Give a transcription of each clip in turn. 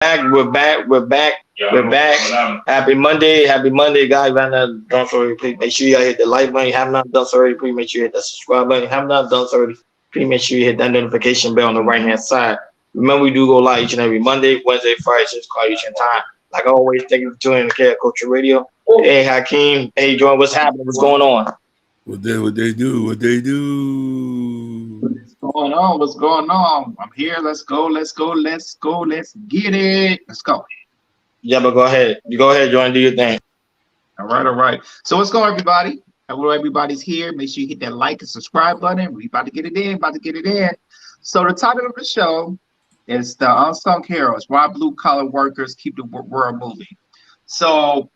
We're back. Happy Monday, guys. Right now, don't sorry, please make sure you hit the like button. Have not done so already, please make sure you hit the subscribe button. Have not done so already, please make sure you hit that notification bell on the right hand side. Remember, we do go live each and every Monday, Wednesday, Friday, 6 o'clock Eastern time. Like always, thank you for tuning in to Care Culture Radio. Hey, Hakeem. Hey, Jordan, what's happening? What's going on? What's going on? What's going on? I'm here. Let's go. Let's go. Let's go. Let's get it. Let's go. Yeah, but go ahead. You go ahead, Jordan. Do your thing. All right. All right. So what's going on, everybody? Hello, everybody's here. Make sure you hit that like and subscribe button. We about to get it in. About to get it in. So the title of the show is the Unsung Heroes: Why Blue Collar Workers Keep the World Moving. So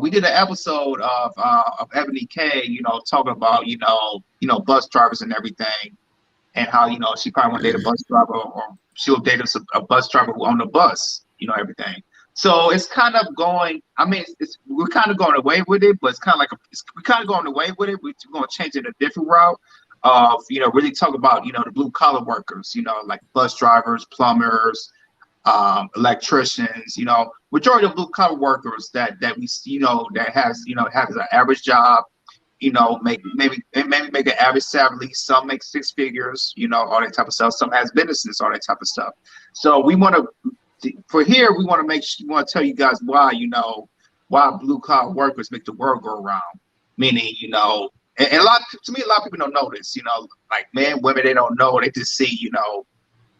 we did an episode of Ebony K, talking about bus drivers and everything, and how she probably want to date a bus driver, or she'll date a bus driver who own a bus, everything. So it's kind of going. I mean, we're kind of going away with it, but it's kind of like we're kind of going away with it. We're going to change it a different route of really talk about the blue collar workers, like bus drivers, plumbers, electricians, majority of blue collar workers that we that has an average job, maybe make an average salary. Some make six figures, all that type of stuff. Some has businesses, all that type of stuff. So we want to we want to tell you guys why why blue collar workers make the world go around. Meaning, and a lot of people don't know this. Like men, women, they don't know. They just see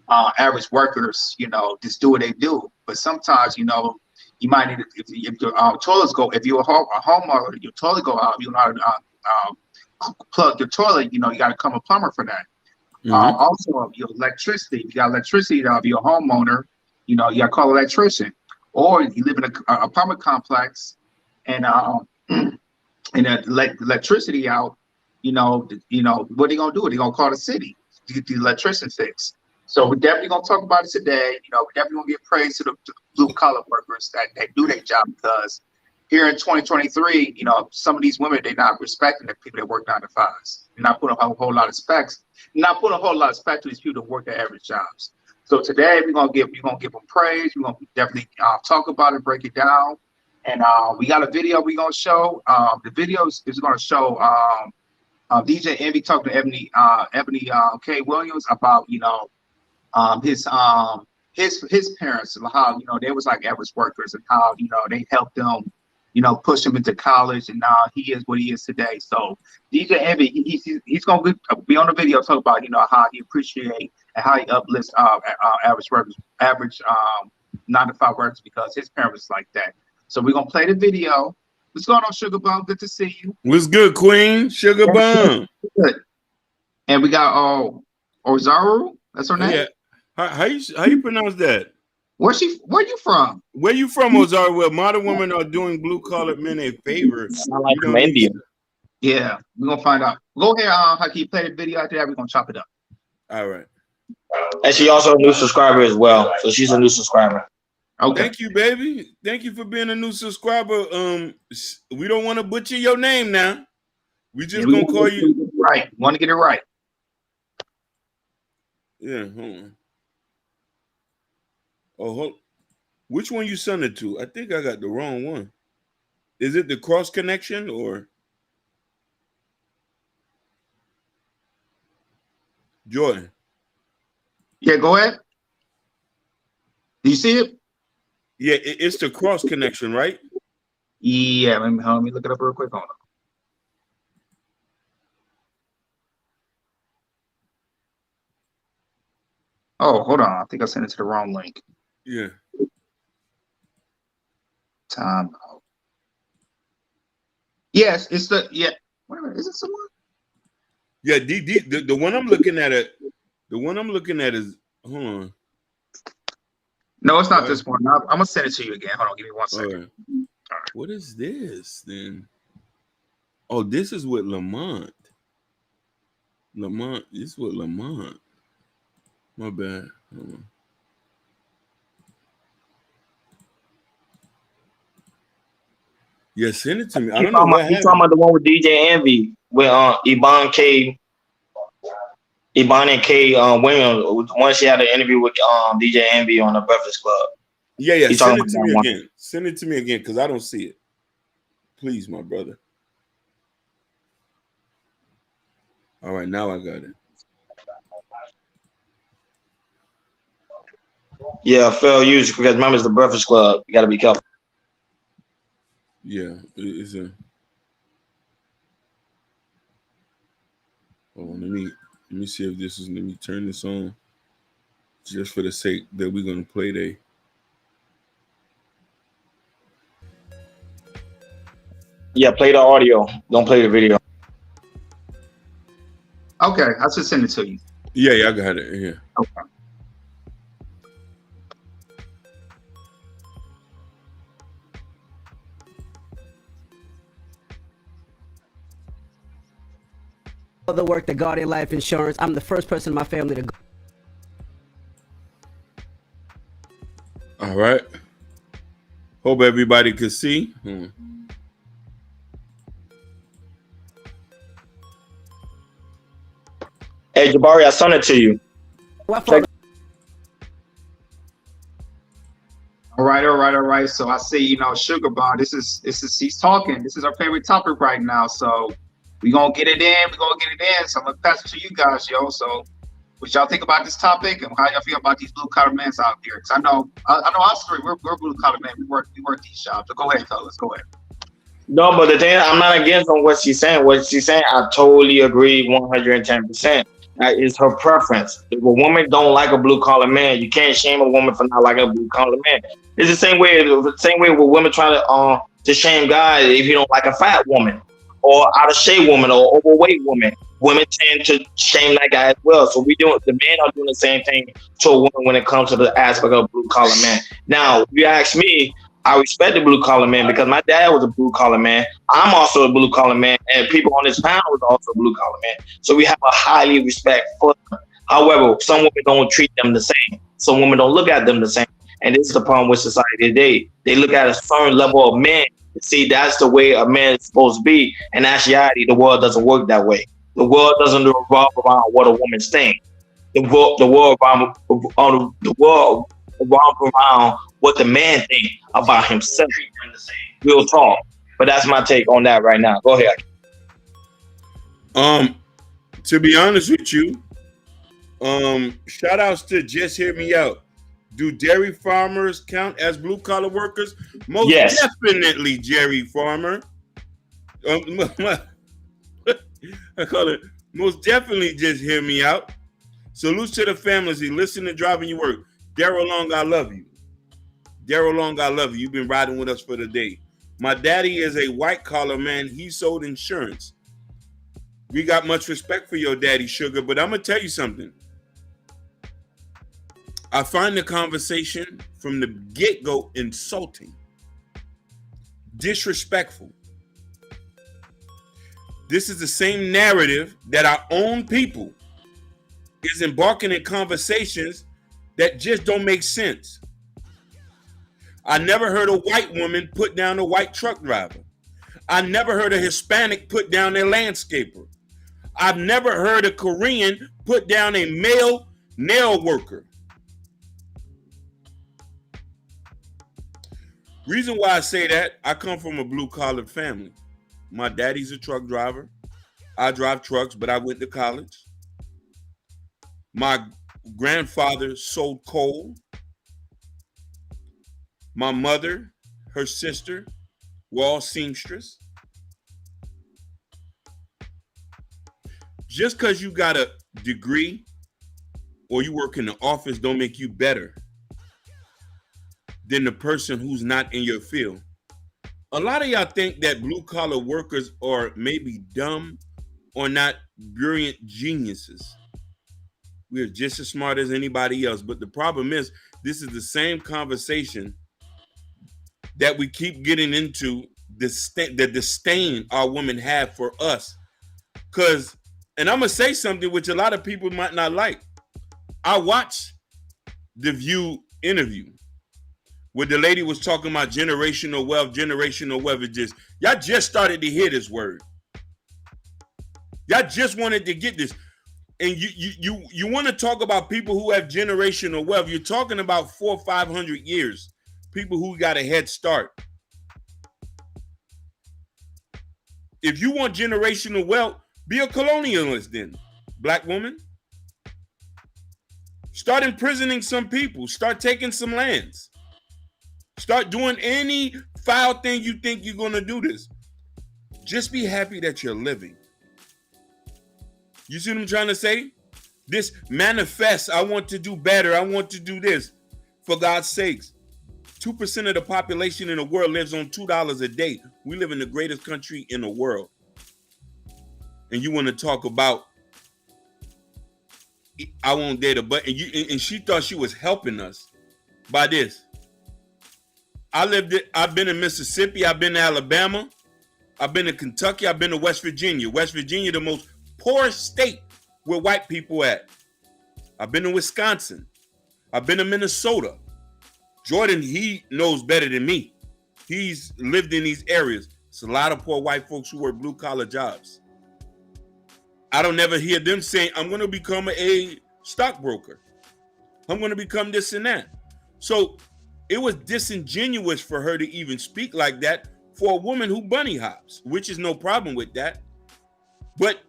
average workers, just do what they do. But sometimes, you might need to, if your toilets go, if you're a homeowner, your toilet go out, you know how to plug your toilet, you got to come a plumber for that. Also, your electricity, if you got electricity, if you're a homeowner, you got to call an electrician. Or you live in an apartment complex and electricity out, what are they going to do? They're going to call the city to get the electrician fixed. So we're definitely going to talk about it today. We're definitely going to give praise to the blue collar workers that do their job, because here in 2023, some of these women, they're not respecting the people that work 9 to 5s. They're not putting a whole lot of specs. Not putting a whole lot of respect to these people that work their average jobs. So today we're going to give them praise. We're going to definitely talk about it, break it down. And we got a video we're going to show. The video is going to show DJ Envy talking to Ebony K. Williams about, his parents, how they was like average workers, and how they helped them push him into college, and now he is what he is today. So DJ Envy, he's gonna be on the video, talk about how he appreciate and how he uplifts average workers, 9 to 5 workers, because his parents like that. So we're gonna play the video. What's going on, Sugar Bum? Good to see you. What's good, Queen? Sugar Bum. Good. And we got Ozaru. That's her name. Yeah. How you pronounce that? Where you from? Where you from, Ozaru? Well, modern women are doing blue collar men a favor. Sound like from India. Yeah, we're gonna find out. Go ahead, Haki, play the video. After that, we're gonna chop it up. All right. And she also a new subscriber as well. So she's a new subscriber. Okay. Thank you, baby. Thank you for being a new subscriber. We don't want to butcher your name now. We just gonna call you right. Want to get it right. Yeah. Hold on. Oh, which one you sent it to? I think I got the wrong one. Is it the cross connection or Jordan? Yeah, go ahead. Do you see it? Yeah, it's the cross connection, right? Yeah, let me look it up real quick. Hold on. Oh, hold on. I think I sent it to the wrong link. Yeah. Time out. Yes, it's the Wait a minute, is it someone? Yeah, the one I'm looking at is hold on. No, it's not this one. I'm gonna send it to you again. Hold on, give me 1 second. All right. What is this then? Oh, this is with Lamont. This is with Lamont. My bad. Hold on. Yeah, send it to me. I don't know what happened. You talking about the one with DJ Envy with Iban and K Williams. One she had an interview with DJ Envy on the Breakfast Club. Yeah. He's Send talking it about to that me one. again. Send it to me again because I don't see it. Please, my brother. All right, now I got it. Yeah, fair use because remember it's the Breakfast Club. You got to be careful. Yeah, it's a. Hold on, let me see if this is. Let me turn this on, just for the sake that we're gonna play they. Yeah, play the audio. Don't play the video. Okay, I should send it to you. Yeah, I got it. Yeah. Okay. The work, the Guardian Life Insurance. I'm the first person in my family to go. All right. Hope everybody could see. Hey, Jabari, I sent it to you. Check. All right. So I see, Sugar Bar. This is he's talking. This is our favorite topic right now. So we gonna get it in. So I'm gonna pass it to you guys, yo. So what y'all think about this topic and how y'all feel about these blue collar men out here? Because I know us three, we're blue collar men. We work these jobs. So go ahead, fellas. Go ahead. No, but the thing I'm not against on what she's saying. What she's saying, I totally agree 110%. That is her preference. If a woman don't like a blue collar man, you can't shame a woman for not liking a blue collar man. It's the same way. With women trying to shame guys if you don't like a fat woman or out of shape woman or overweight woman. Women tend to shame that guy as well. So the men are doing the same thing to a woman when it comes to the aspect of blue collar man. Now, if you ask me, I respect the blue collar man because my dad was a blue collar man. I'm also a blue collar man, and people on this panel was also a blue collar man. So we have a highly respect for them. However, some women don't treat them the same. Some women don't look at them the same. And this is the problem with society today. They look at a certain level of men. See, that's the way a man is supposed to be. In actuality, the world doesn't work that way. The world doesn't revolve around what a woman's thinks. The world revolve around what the man thinks about himself. Real talk. But that's my take on that right now. Go ahead. To be honest with you, shout outs to Just Hear Me Out. Do dairy farmers count as blue collar workers? Most definitely, Jerry Farmer. I call it most definitely. Just hear me out. Salute to the families who listen to driving you work. Daryl Long, I love you. Daryl Long, I love you. You've been riding with us for the day. My daddy is a white collar man. He sold insurance. We got much respect for your daddy, Sugar, but I'm going to tell you something. I find the conversation from the get-go insulting, disrespectful. This is the same narrative that our own people is embarking in conversations that just don't make sense. I never heard a white woman put down a white truck driver. I never heard a Hispanic put down their landscaper. I've never heard a Korean put down a male nail worker. Reason why I say that, I come from a blue-collar family. My daddy's a truck driver. I drive trucks, but I went to college. My grandfather sold coal. My mother, her sister, were all seamstress. Just because you got a degree or you work in the office don't make you better than the person who's not in your field. A lot of y'all think that blue-collar workers are maybe dumb or not brilliant geniuses. We're just as smart as anybody else. But the problem is, this is the same conversation that we keep getting into, the disdain our women have for us. And I'm going to say something which a lot of people might not like. I watched the View interview where the lady was talking about generational wealth. Generational wealth is just, y'all just started to hear this word. Y'all just wanted to get this. And you want to talk about people who have generational wealth. You're talking about 400 or 500 years people who got a head start. If you want generational wealth, be a colonialist then, black woman. Start imprisoning some people. Start taking some lands. Start doing any foul thing you think you're going to do this. Just be happy that you're living. You see what I'm trying to say? This manifest, I want to do better. I want to do this. For God's sakes, 2% of the population in the world lives on $2 a day. We live in the greatest country in the world. And you want to talk about, I won't date her, but and she thought she was helping us by this. I've been in Mississippi, I've been to Alabama, I've been to Kentucky, I've been to West Virginia. West Virginia, the most poor state where white people at. I've been to Wisconsin. I've been to Minnesota. Jordan, he knows better than me. He's lived in these areas. It's a lot of poor white folks who work blue collar jobs. I don't never hear them saying, I'm going to become a stockbroker. I'm going to become this and that. So it was disingenuous for her to even speak like that for a woman who bunny hops, which is no problem with that. But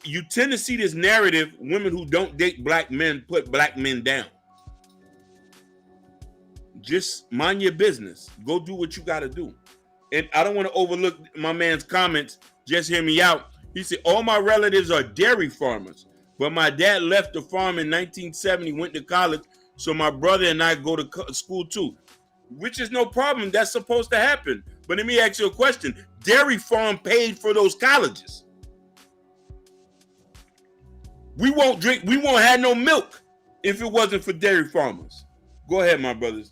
you tend to see this narrative, women who don't date black men put black men down. Just mind your business. Go do what you got to do. And I don't want to overlook my man's comments. Just hear me out. He said, all my relatives are dairy farmers, but my dad left the farm in 1970, went to college, so my brother and I go to school too, which is no problem. That's supposed to happen. But let me ask you a question. Dairy farm paid for those colleges. We won't have no milk if it wasn't for dairy farmers. Go ahead, my brothers.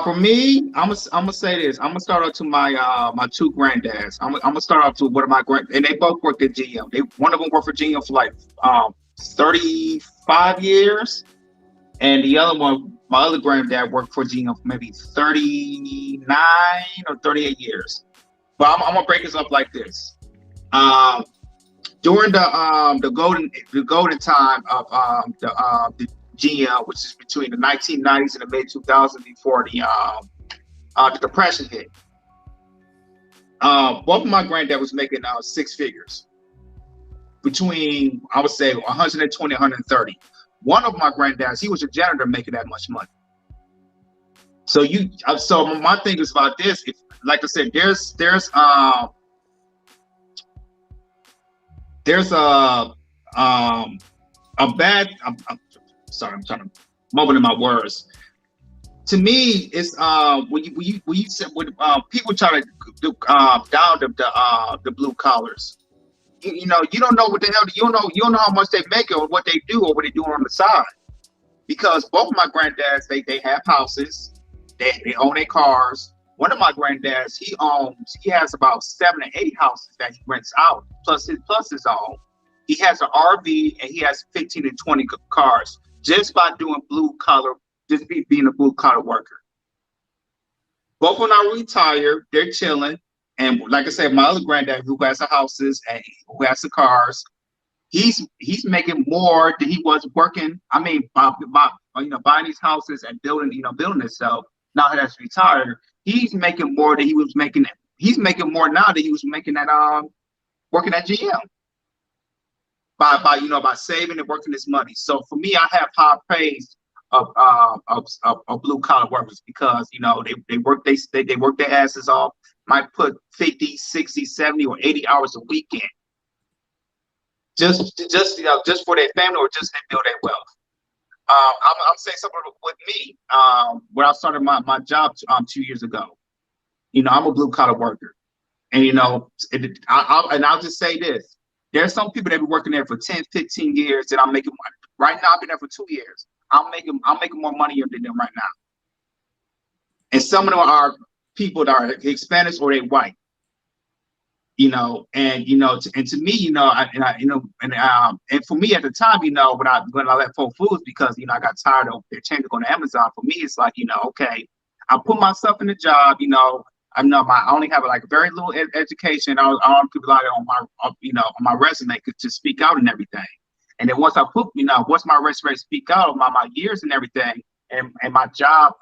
For me, I'm gonna say this. I'm gonna start out to my my two granddads. I'm gonna start out to one of my and they both worked at GM. One of them worked for GM for like 35 years, and the other one, my other granddad, worked for GM for maybe 39 or 38 years. But I'm gonna break this up like this. During the golden time of the GM, which is between the 1990s and the mid 2000s, before the Depression hit. Both of my granddad was making six figures, between, I would say, 120, 130. One of my granddads, he was a janitor making that much money. So my thing is about this. If, like I said, there's a bad. Sorry, I'm trying to mumble in my words. To me, it's when you said when people try to down the blue collars. You know, you don't know what the hell you don't know how much they make or what they do or what they do on the side. Because both of my granddads, they have houses, they own their cars. One of my granddads, he has about 7 or 8 houses that he rents out, plus his own. He has an RV and he has 15 to 20 cars, just by doing blue collar, just being a blue collar worker. Both when I retire, they're chilling. And like I said, my other granddad, who has the houses and who has the cars, he's making more than he was working. I mean, by buying these houses and building himself. Now that he's retired, he's making more than he was making. He's making more now than he was making at working at GM. By saving and working this money. So for me, I have high praise of blue collar workers, because they work their asses off, might put 50, 60, 70 or 80 hours a week in. Just for their family, or just to build their wealth. I'm saying something with me. When I started my job 2 years ago, I'm a blue collar worker, and I'll just say this. There's some people that be working there for 10, 15 years that I'm making money. Right now, I've been there for 2 years. I'm making more money than them right now. And some of them are people that are Hispanics or they white. And to me, and for me at the time, when I left Whole Foods, because I got tired of their change to go to Amazon. For me, it's like, okay, I put myself in the job. I only have like very little education. I don't rely on my resume to speak out and everything. And then once my resume speak out of my years and everything, and my job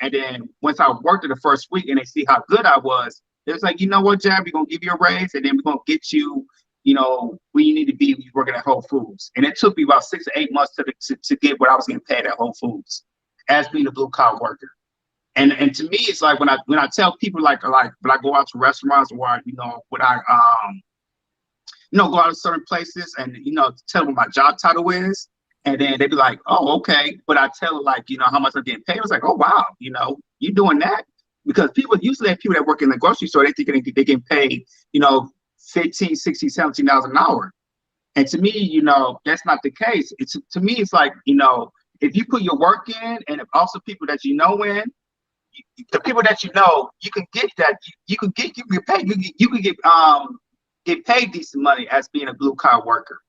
And then once I worked it the first week and they see how good I was, it was like, you know what, Jab, we're gonna give you a raise, and then we're gonna get you, where you need to be when you're working at Whole Foods. And it took me about 6 to 8 months to get what I was getting paid at Whole Foods as being a blue collar worker. And to me, it's like when I tell people like when I go out to restaurants, or when I go out to certain places and tell them what my job title is, and then they be like, oh, okay. But I tell them like, how much I'm getting paid. I was like, oh wow, you doing that? Because people usually have people that work in the grocery store, they think they getting paid, 15, 16, 17 dollars an hour. And to me, that's not the case. To me, it's like, if you put your work in, and if also people that in, the people that you can get that, you can get paid. You can get paid decent money as being a blue collar worker.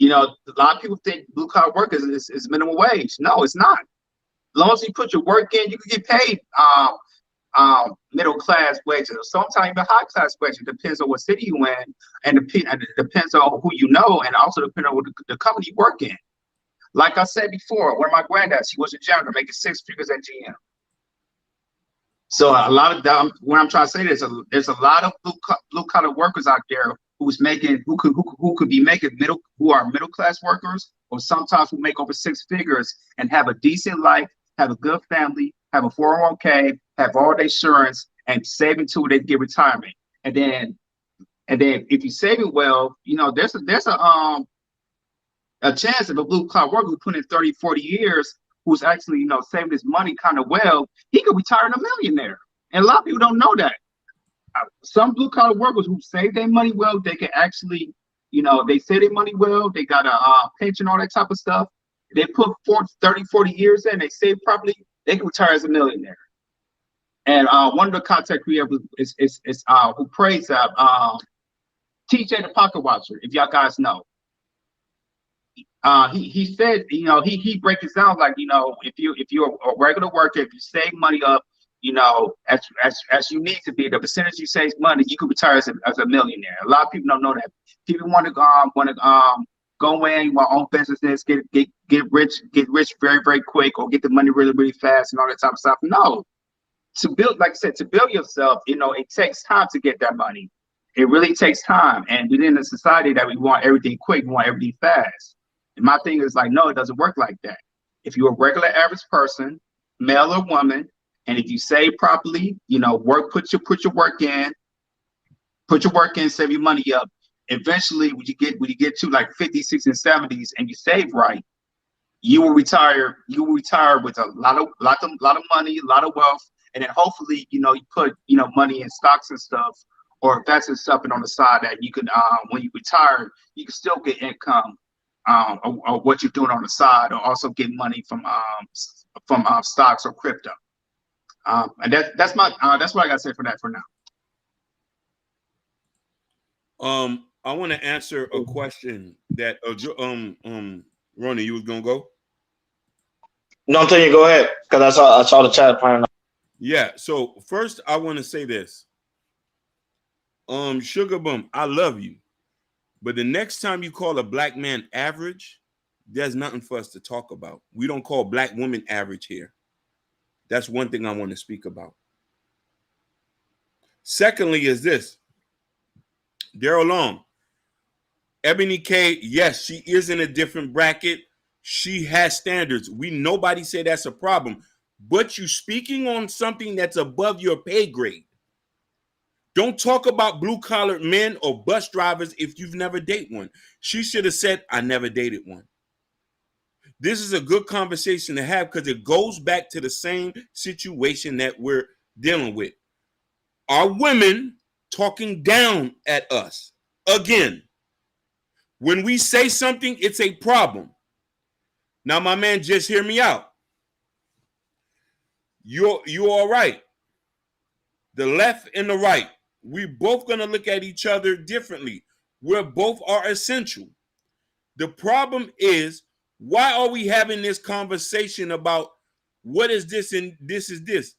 A lot of people think blue collar workers is minimum wage. No, it's not. As long as you put your work in, you can get paid middle class wages, or sometimes even high class wages. It depends on what city you in, and it depends on who you know, and also depending on the company you work in. Like I said before, one of my granddads, he was a janitor making 6 figures at GM. So a lot of them, what I'm trying to say is there's a lot of blue collar workers out there who could be making who are middle class workers, or sometimes who make over 6 figures and have a decent life, have a good family, have a 401k, have all the insurance, and save until they get retirement. And then if you save it well, there's a chance of a blue collar worker who put in 30, 40 years, who's actually, saving his money kind of well, he could retire a millionaire. And a lot of people don't know that. Some blue collar workers who save their money well, they can actually, they save their money well, they got a pension, all that type of stuff. They put 30, 40 years in, they save properly, they can retire as a millionaire. And one of the contact creators is who prays that TJ the Pocket Watcher, if y'all guys know. He said, he breaks it down like, if you're a regular worker, if you save money up, as you need to be, the percentage you save money, you could retire as a millionaire. A lot of people don't know that. People want to go in, want own businesses, get rich very, very quick, or get the money really, really fast and all that type of stuff. No, to build, like I said, to build yourself, it takes time to get that money. It really takes time. And within a society that we want everything quick, we want everything fast. And my thing is like, no, it doesn't work like that. If you're a regular average person, male or woman, and if you save properly, put your work in, save your money up. Eventually, when you get to like 50s, 60s, and 70s, and you save right, you will retire. You will retire with a lot of money, a lot of wealth, and then hopefully, you put money in stocks and stuff, or invest in something on the side that you can, when you retire, you can still get income. Or what you're doing on the side, or also get money from stocks or crypto. And that's what I gotta say for that for now. I want to answer a question that Ronnie, you was gonna go. No, I'm telling you, go ahead, because I saw the chat. Yeah. So first, I want to say this. Sugar Bum, I love you. But the next time you call a black man average, there's nothing for us to talk about. We don't call black women average here. That's one thing I want to speak about. Secondly is this. Daryl Long. Ebony K, yes, she is in a different bracket. She has standards. Nobody say that's a problem. But you speaking on something that's above your pay grade. Don't talk about blue-collar men or bus drivers if you've never dated one. She should have said, I never dated one. This is a good conversation to have because it goes back to the same situation that we're dealing with. Are women talking down at us? Again, when we say something, it's a problem. Now, my man, just hear me out. You're all right. The left and the right. We're both going to look at each other differently. We both are essential. The problem is, why are we having this conversation about what is this and this is this?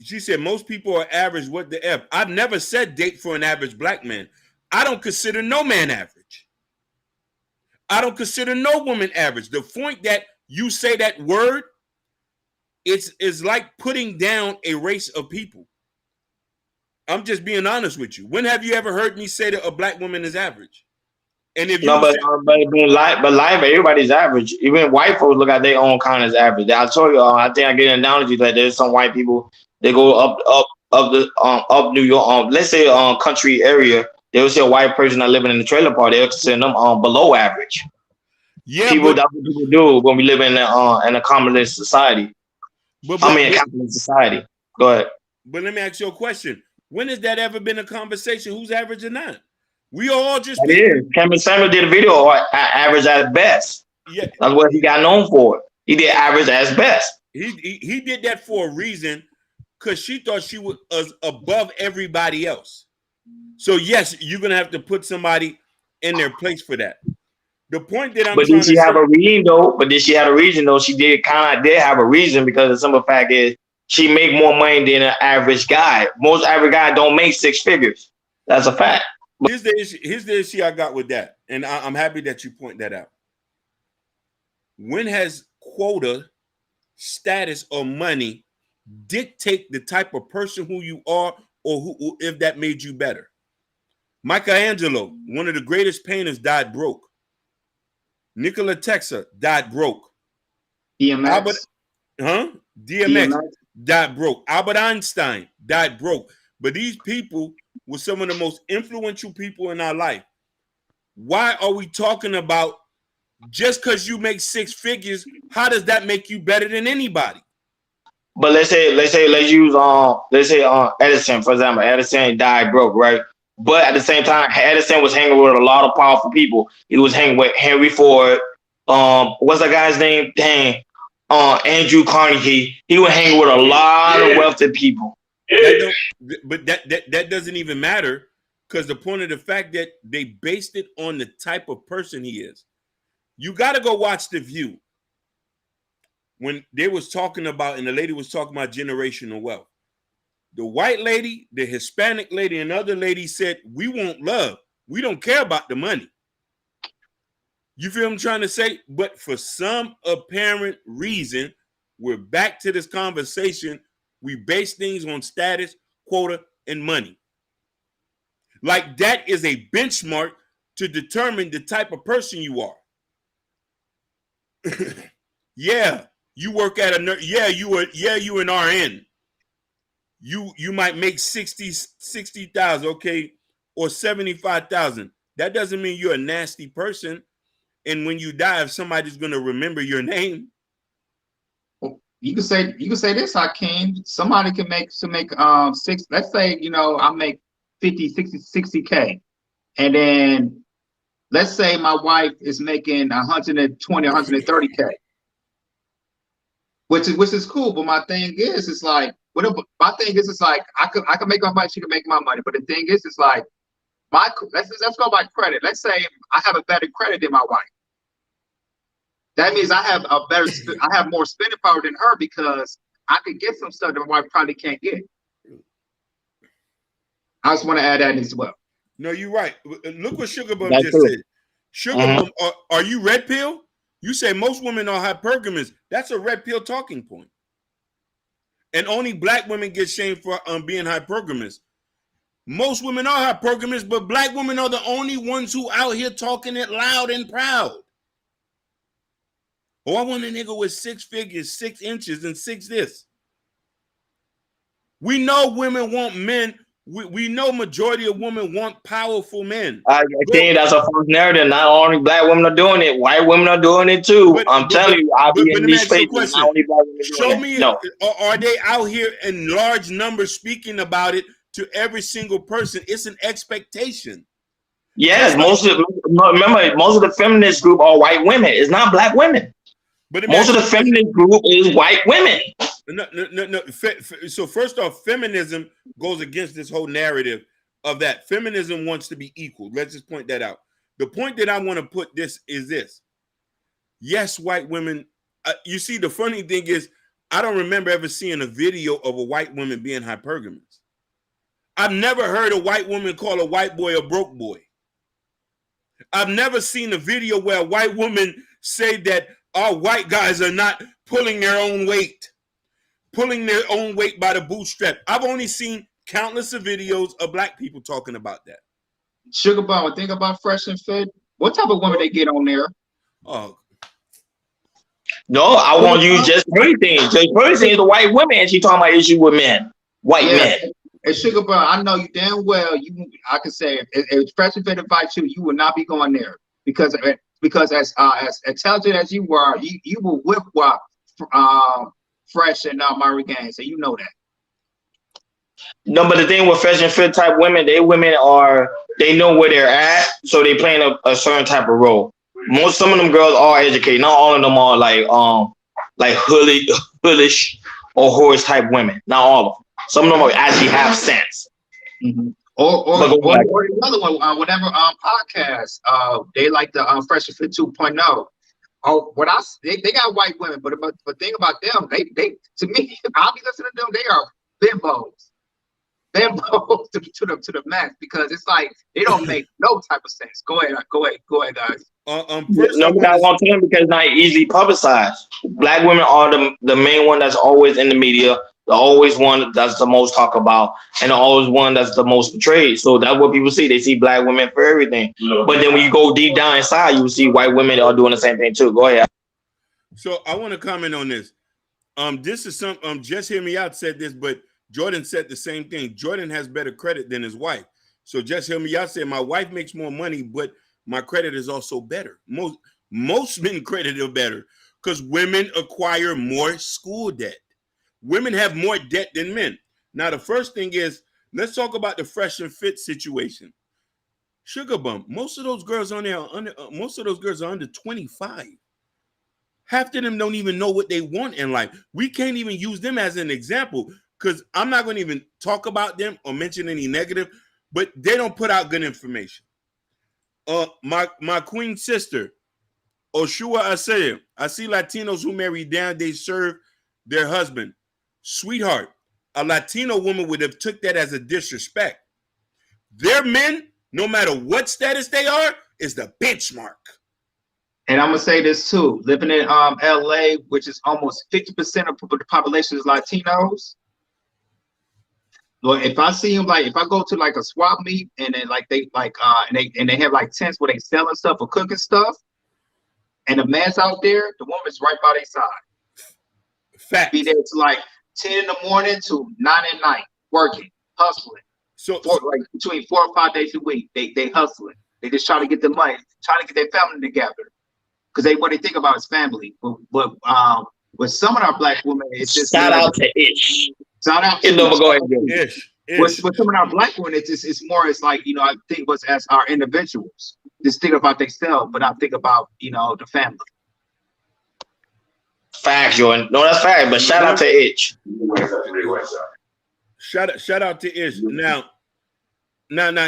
She said most people are average. What the F? I've never said date for an average black man. I don't consider no man average. I don't consider no woman average. The point that you say that word, it's like putting down a race of people. I'm just being honest with you. When have you ever heard me say that a black woman is average? And if you No, would say, but life, everybody's average. Even white folks look at their own kind as average. I told you, I think I get an analogy that there's some white people they go up New York, let's say country area. They will see a white person that living in the trailer park. They'll consider them below average. yeah, People that's what people do when we live in a communist society. A capitalist society. Go ahead. But let me ask you a question. When has that ever been a conversation? Who's average or not? We all just It is. Cameron Samuel did a video average at best. Yeah, that's what he got known for. He did average as best. He did that for a reason, because she thought she was above everybody else. So yes, you're gonna have to put somebody in their place for that. The point that I'm but trying did she to have say, a reason though? But did she have a reason though? She did have a reason, because the simple fact is she make more money than an average guy. Most average guys don't make six figures. That's a fact. Here's the issue I got with that, and I'm happy that you point that out. When has quota, status, or money dictate the type of person who you are, or who, if that made you better? Michelangelo, one of the greatest painters, died broke. Nikola Tesla died broke. DMX died broke. Albert Einstein died broke. But these people were some of the most influential people in our life. Why are we talking about just because you make six figures? How does that make you better than anybody? But let's use Edison, for example. Edison died broke, right? But at the same time, Edison was hanging with a lot of powerful people. He was hanging with Henry Ford. What's that guy's name? Andrew Carnegie. He was hanging with a lot of wealthy people. That doesn't even matter, because the point of the fact that they based it on the type of person he is. You got to go watch The View. When they was talking about, and the lady was talking about generational wealth. The white lady, the Hispanic lady, and other lady said, we want love. We don't care about the money. You feel what I'm trying to say? But for some apparent reason, we're back to this conversation. We base things on status, quota, and money. Like that is a benchmark to determine the type of person you are. Yeah, you work at you an RN. You might make 60,000, okay, or 75,000. That doesn't mean you're a nasty person. And when you die, if somebody's gonna remember your name. You can say this, Hakeem. Somebody can make six. Let's say, I make 50, 60K. And then let's say my wife is making 120, 130K. Which is cool. But my thing is, it's like, my thing is, it's like I could make my money, she can make my money. But the thing is, it's like let's go by credit. Let's say I have a better credit than my wife. That means I have more spending power than her, because I could get some stuff that my wife probably can't get. I just want to add that as well. No, you're right. Look what Sugar Bum just said. Sugar Bum, are you red pill? You say most women are hypergamous. That's a red pill talking point. And only black women get shamed for being hypergamous. Most women are hypergamous, but black women are the only ones who out here talking it loud and proud. Oh, I want a nigga with 6 figures, 6 inches, and 6 this. We know women want men. We know majority of women want powerful men. I think that's a false narrative. Not only black women are doing it, white women are doing it too. I'm telling you, I'll be in these spaces. Not only black women show me, are they out here in large numbers speaking about it to every single person? It's an expectation. Yes, most of the feminist group are white women. It's not black women. But most of the feminist group is white women. No. So first off, feminism goes against this whole narrative of that. Feminism wants to be equal. Let's just point that out. The point that I want to put this is this. Yes, white women. You see, the funny thing is, I don't remember ever seeing a video of a white woman being hypergamous. I've never heard a white woman call a white boy a broke boy. I've never seen a video where a white woman say that our white guys are not pulling their own weight by the bootstrap. I've only seen countless of videos of black people talking about that. Sugar Bomb, think about Fresh and Fit. What type of women they get on there? Oh, No, I want to use just her thing. Just her thing is the white women, and she talking about issue with men, white men. And Sugar Bomb, I know you damn well. I can say if Fresh and Fit invites you, you will not be going there because as intelligent as you are, you will whip whop Fresh and Murray Gang, so you know that. No, but the thing with Fresh and Fit type women, they know where they're at, so they playing a certain type of role. Some of them girls are educated. Not all of them are like hoolish or horse type women. Not all of them. Some of them actually have sense. Mm-hmm. Or the other one, whatever podcast, they like the Fresh and Fit 2.0. Oh, they got white women, but thing about them, they to me, I'll be listening to them. They are bimbos to the max, because it's like they don't make no type of sense. Go ahead, guys. No, I want to them because it's not easily publicized. Black women are the main one that's always in the media, the always one that's the most talked about, and the always one that's the most portrayed. So that's what people see. They see black women for everything. But then when you go deep down inside, you see white women are doing the same thing too. Go ahead. So I want to comment on this. This is some Just Hear Me Out said this, but Jordan said the same thing. Jordan has better credit than his wife. So Just Hear Me Out said, my wife makes more money, but my credit is also better. Most men credit are better because women acquire more school debt. Women have more debt than men. Now, the first thing is, let's talk about the Fresh and Fit situation. Sugar Bump, most of those girls on there are under 25. Half of them don't even know what they want in life. We can't even use them as an example because I'm not going to even talk about them or mention any negative, but they don't put out good information. My queen sister, Oshua Asaya, I see Latinos who marry down, they serve their husband. Sweetheart, a Latino woman would have took that as a disrespect. Their men, no matter what status they are, is the benchmark. And I'm gonna say this too: living in LA, which is almost 50% of the population is Latinos. Well, if I see them, like if I go to like a swap meet and then like they have like tents where they selling stuff or cooking stuff, and the man's out there, the woman's right by their side. Fact. Be there to like 10 in the morning to 9 at night, working, hustling. So like between 4 or 5 days a week, they hustling. They just try to get the money, trying to get their family together, because what they think about is family. But with some of our black women, it's just shout out to Ish. Shout out to Ish. With some of our black women, it's like, you know, I think was as our individuals, just think about themselves, but I think about, you know, the family. Fact, Jordan. No, that's fact. But shout out to Itch. Shout out to Ish. Now,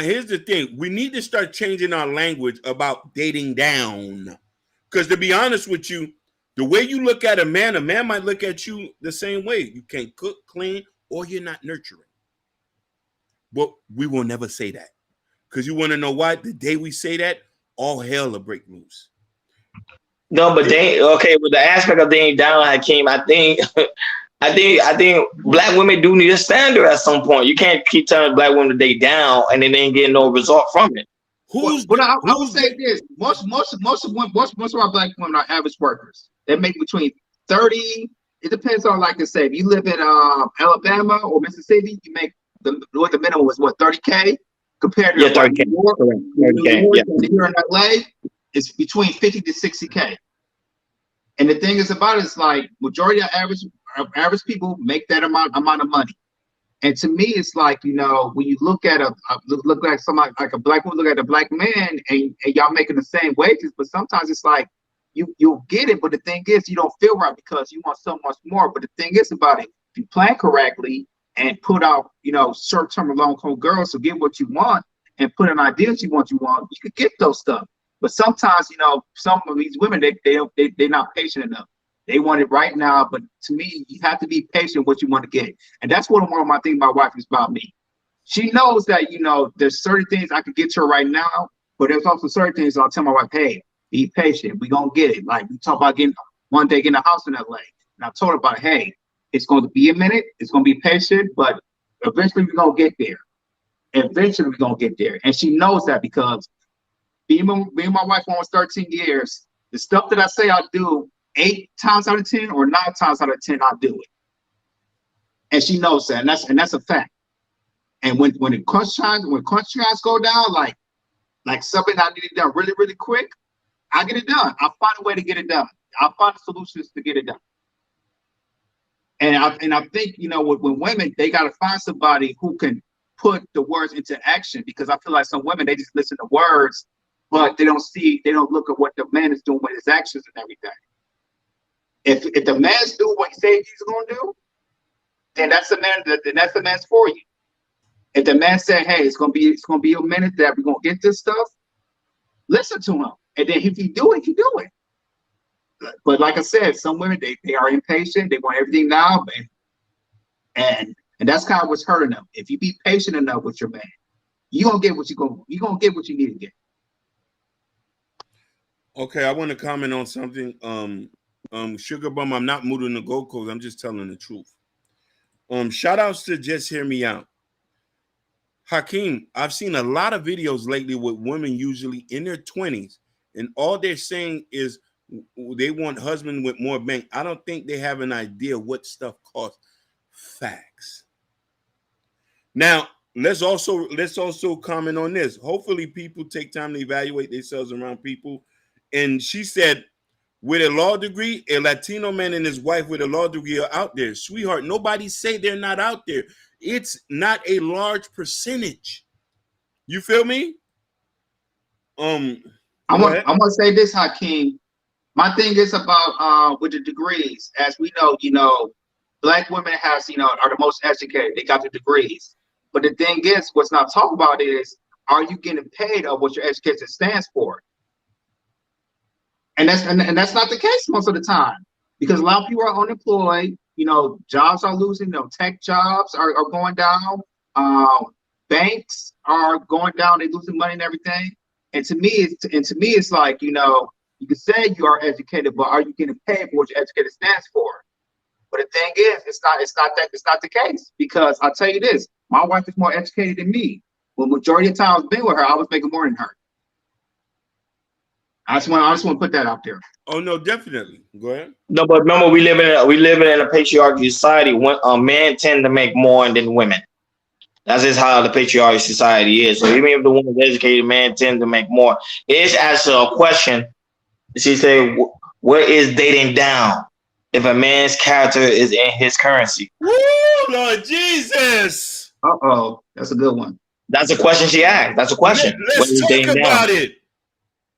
here's the thing. We need to start changing our language about dating down. Because to be honest with you, the way you look at a man might look at you the same way. You can't cook, clean, or you're not nurturing. But we will never say that. Because you want to know why? The day we say that, all hell will break loose. No, but with the aspect of dating down, Hakeem, I think black women do need a standard at some point. You can't keep telling black women to date down and then they ain't getting no result from it. I would say this: most of our black women are average workers. They make between 30. It depends on, like I say, if you live in Alabama or Mississippi, you make the minimum was what, 30K compared to 30K. Here in LA, it's between 50 to 60K. And the thing is about it, it's like majority of average people make that amount of money. And to me, it's like, you know, when you look at look like somebody like a black woman, look at a black man, and y'all making the same wages, but sometimes it's like you'll get it, but the thing is, you don't feel right because you want so much more. But the thing is about it, if you plan correctly and put out, you know, short-term and long-term girls to get what you want and put an idea that you want, you could get those stuff. But sometimes, you know, some of these women, they're not patient enough. They want it right now, but to me, you have to be patient what you want to get. And that's one of my things my wife is about me. She knows that, you know, there's certain things I could get to her right now, but there's also certain things I'll tell my wife, hey, be patient. We're going to get it. Like we talk about getting one day in a house in LA. And I told her about, hey, it's going to be a minute. It's going to be patient, but eventually we're going to get there. Eventually we're going to get there. And she knows that because me and my wife almost 13 years, the stuff that I say I'll do 8 times out of 10 or 9 times out of 10, I'll do it. And she knows that. And that's a fact. And when the crunch times go down, like something I need it done really, really quick, I get it done. I'll find a way to get it done. I'll find solutions to get it done. And I think, you know, when women, they got to find somebody who can put the words into action, because I feel like some women, they just listen to words, but they don't look at what the man is doing with his actions and everything. If the man's doing what he says he's going to do, then that's the man. Then that's the man's for you. If the man said, "Hey, it's gonna be a minute that we're gonna get this stuff," listen to him, and then if he do it, he do it. But like I said, some women they are impatient. They want everything now, and that's kind of what's hurting them. If you be patient enough with your man, you gonna get what you gonna get what you need to get. Okay, I want to comment on something. Sugar Bum, I'm not moving the Gold Coast. I'm just telling the truth. Shout outs to Just Hear Me Out. Hakeem, I've seen a lot of videos lately with women usually in their 20s, and all they're saying is they want husband with more bank. I don't think they have an idea what stuff costs. Facts. Now, let's also comment on this. Hopefully people take time to evaluate themselves around people. And she said, with a law degree, a Latino man and his wife with a law degree are out there. Sweetheart, nobody say they're not out there. It's not a large percentage. You feel me? I'm gonna say this, Hakeem. My thing is about with the degrees. As we know, you know, Black women are the most educated. They got the degrees. But the thing is, what's not talked about is, are you getting paid of what your education stands for? And that's not the case most of the time, because a lot of people are unemployed. You know, jobs are losing. You know, tech jobs are going down. Banks are going down. They're losing money and everything. And to me, it's like, you know, you can say you are educated, but are you getting paid for what your educated stands for? But the thing is, it's not the case, because I'll tell you this: my wife is more educated than me. Well, majority of the time I was being with her, I was making more than her. I just want to put that out there. Oh no, definitely. Go ahead. No, but remember, we live in a patriarchy society. When men tend to make more than women. That's just how the patriarchy society is. So even if the woman's educated, man tend to make more. It's actually a question. She said, "Where is dating down if a man's character is in his currency?" Woo, Lord Jesus! That's a good one. That's a question she asked. That's a question. Let's talk about it.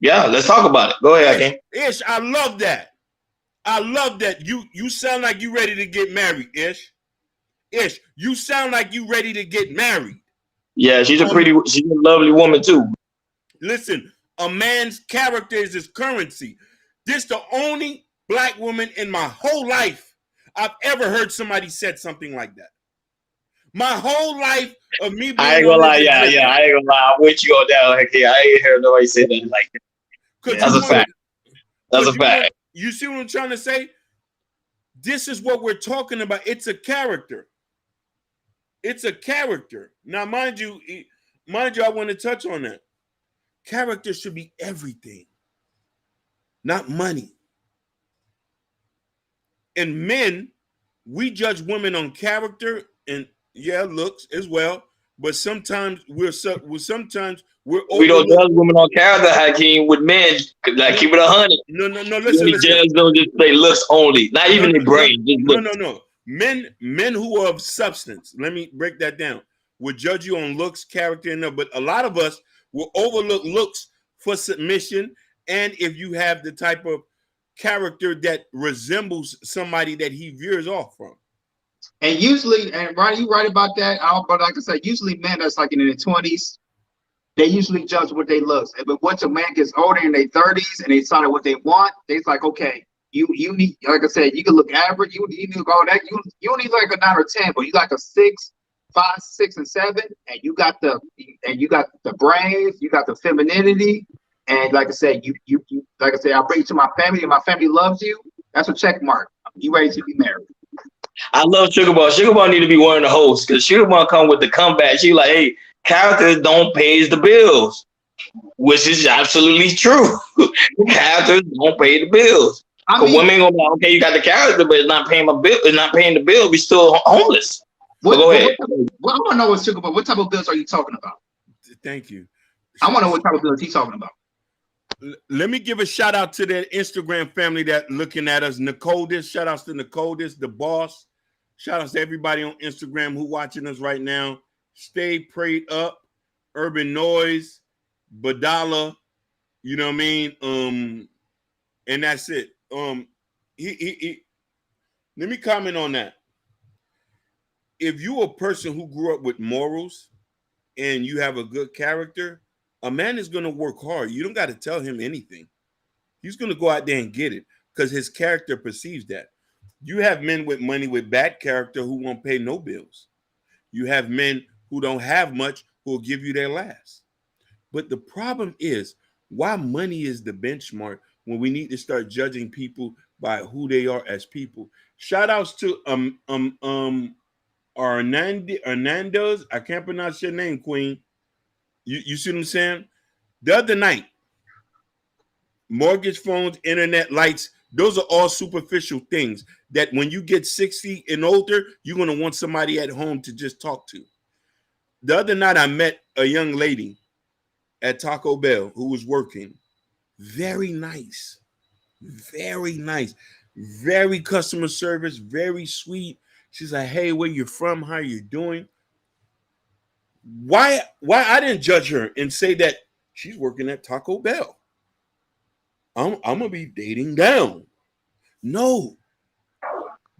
Yeah, let's talk about it. Go ahead, Hakeem. Ish, I love that. I love that. You sound like you ready to get married, Ish. Ish, you sound like you ready to get married. Yeah, she's a lovely woman too. Listen, a man's character is his currency. This the only Black woman in my whole life I've ever heard somebody said something like that. My whole life of me being I ain't gonna lie, yeah, I ain't gonna lie. I'm with you on that, Hakeem. I ain't heard nobody say that like that. That's a fact. That's a fact. You see what I'm trying to say? This is what we're talking about. It's a character. It's a character. Now, mind you, I want to touch on that. Character should be everything, not money. And men, we judge women on character and looks as well. But sometimes we don't judge women on character, Hakeem, with men. Like, keep it 100. No. Listen. Judge don't just play looks only, not even the brain. No. Men who are of substance. Let me break that down. Will judge you on looks, character, and but a lot of us will overlook looks for submission, and if you have the type of character that resembles somebody that he veers off from. And usually, and Ronnie, you right about that. But like I said, usually men that's like in their 20s, they usually judge what they look. But once a man gets older in their 30s and they decide what they want, they's like, okay, you need, like I said, you can look average. You need all that. You need like a 9 or 10, but you like a 6, 5, 6, and 7, and you got the brains, you got the femininity, and like I said, I bring you to my family, and my family loves you. That's a check mark. You ready to be married? I love Sugar Ball. Sugar Ball need to be one of the hosts because Sugar Ball come with the comeback. She like, hey, characters don't pay the bills, which is absolutely true. Characters don't pay the bills. I Cause mean, women gonna be like, okay, you got the character, but it's not paying my bill. It's not paying the bill. We still homeless. But go ahead. I want to know what Sugar Ball. What type of bills are you talking about? Thank you. I want to know what type of bills he's talking about. Let me give a shout out to that Instagram family that looking at us. Nicole this. Shout outs to Nicole this, the boss. Shout outs to everybody on Instagram who watching us right now. Stay prayed up. Urban Noise, Badala, you know what I mean? And that's it. Let me comment on that. If you're a person who grew up with morals and you have a good character, a man is going to work hard. You don't got to tell him anything. He's going to go out there and get it because his character perceives that. You have men with money with bad character who won't pay no bills. You have men who don't have much who will give you their last. But the problem is why money is the benchmark when we need to start judging people by who they are as people. Shout outs to Hernandez. I can't pronounce your name, Queen. You see what I'm saying? The other night, mortgage, phones, internet, lights, those are all superficial things that when you get 60 and older, you're going to want somebody at home to just talk to. The other night, I met a young lady at Taco Bell who was working. Very nice. Very nice. Very customer service. Very sweet. She's like, hey, where you from? How you doing? Why I didn't judge her and say that she's working at Taco Bell. I'm gonna be dating down. No.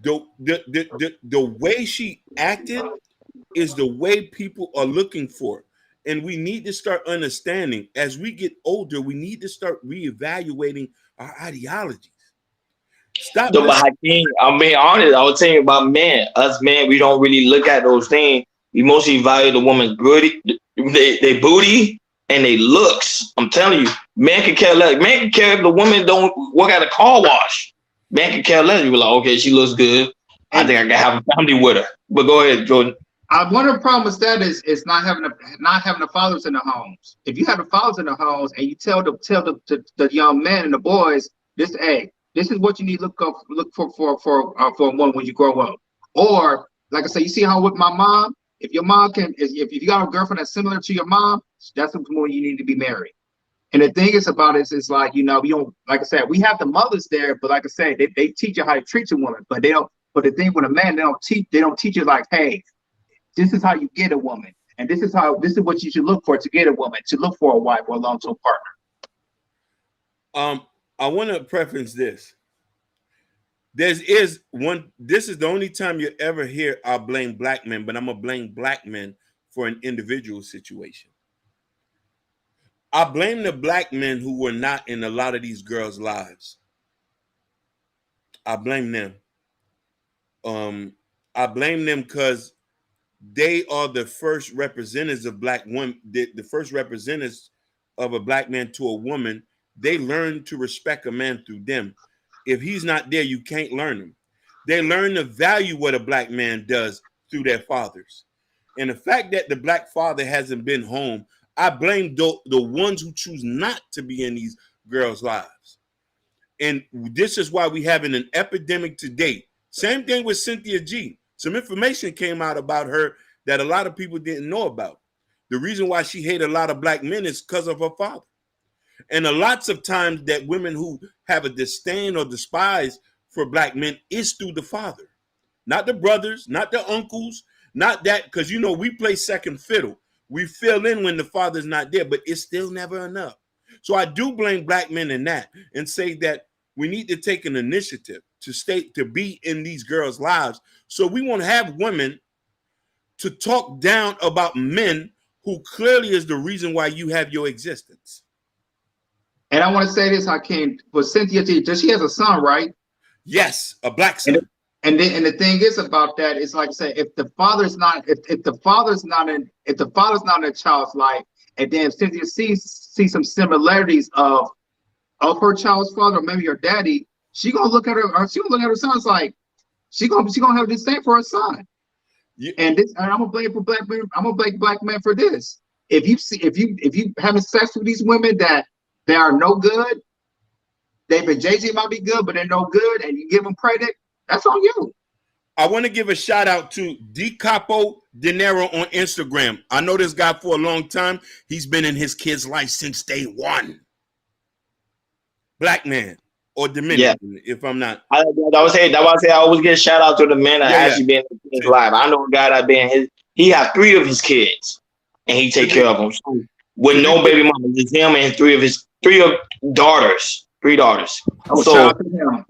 The way she acted is the way people are looking for. And we need to start understanding as we get older, we need to start reevaluating our ideologies. Stop. So, but Hakeem, I'm being honest. I was telling you about men. Us men, we don't really look at those things. We mostly value the woman's booty, they booty, and they looks. I'm telling you, man can care less. Man can care if the woman don't work at a car wash. Man can care less. You be like, okay, she looks good. I think I can have a family with her. But go ahead, Jordan. One of the problems with that is not having the fathers in the homes. If you have the fathers in the homes and you tell the young men and the boys, this is what you need to look for a woman when you grow up. Or like I say, you see how with my mom, if your mom if you got a girlfriend that's similar to your mom, that's the moment you need to be married. And the thing is about it is like, you know, we don't, like I said, we have the mothers there, but like I said, they teach you how to treat a woman, but they don't. But the thing with a man, they don't teach you like, hey, this is how you get a woman, and this is what you should look for to get a woman, to look for a wife or a long-term partner. I want to preference this. This is the only time you ever hear I blame black men, but I'm gonna blame black men for an individual situation. I blame the black men who were not in a lot of these girls' lives. I blame them. I blame them because they are the first representatives of black women, the first representatives of a black man to a woman. They learn to respect a man through them. If he's not there, you can't learn him. They learn to value what a black man does through their fathers. And the fact that the black father hasn't been home, I blame the ones who choose not to be in these girls' lives. And this is why we having an epidemic today. Same thing with Cynthia G. Some information came out about her that a lot of people didn't know about. The reason why she hated a lot of black men is because of her father. And lots of times that women who have a disdain or despise for black men is through the father. Not the brothers, not the uncles, not that, because, you know, we play second fiddle. We fill in when the father's not there, but it's still never enough. So I do blame black men in that and say that we need to take an initiative to be in these girls' lives. So we won't have women to talk down about men who clearly is the reason why you have your existence. And I want to say this, Hakeem, for Cynthia G, she has a son, right? Yes, a black son. And the thing is about that is, like I say, if the father's not in a child's life, and then Cynthia sees some similarities of her child's father, or maybe her daddy, she gonna look at her sons like she gonna have this thing for her son. Yeah. And I'm gonna blame black men for this. If you having sex with these women that they are no good, David Jay-Z might be good, but they're no good, and you give them credit, that's on you. I want to give a shout out to DiCapo Dinero on Instagram. I know this guy for a long time. He's been in his kid's life since day one. Black man or Dominican, if I'm not. I would say I always get a shout out to the men that actually been in his life. I know a guy that he has 3 of his kids and he take care of them. So, with no baby mama, just him and 3 daughters. 3 daughters. Oh, so shout out to him.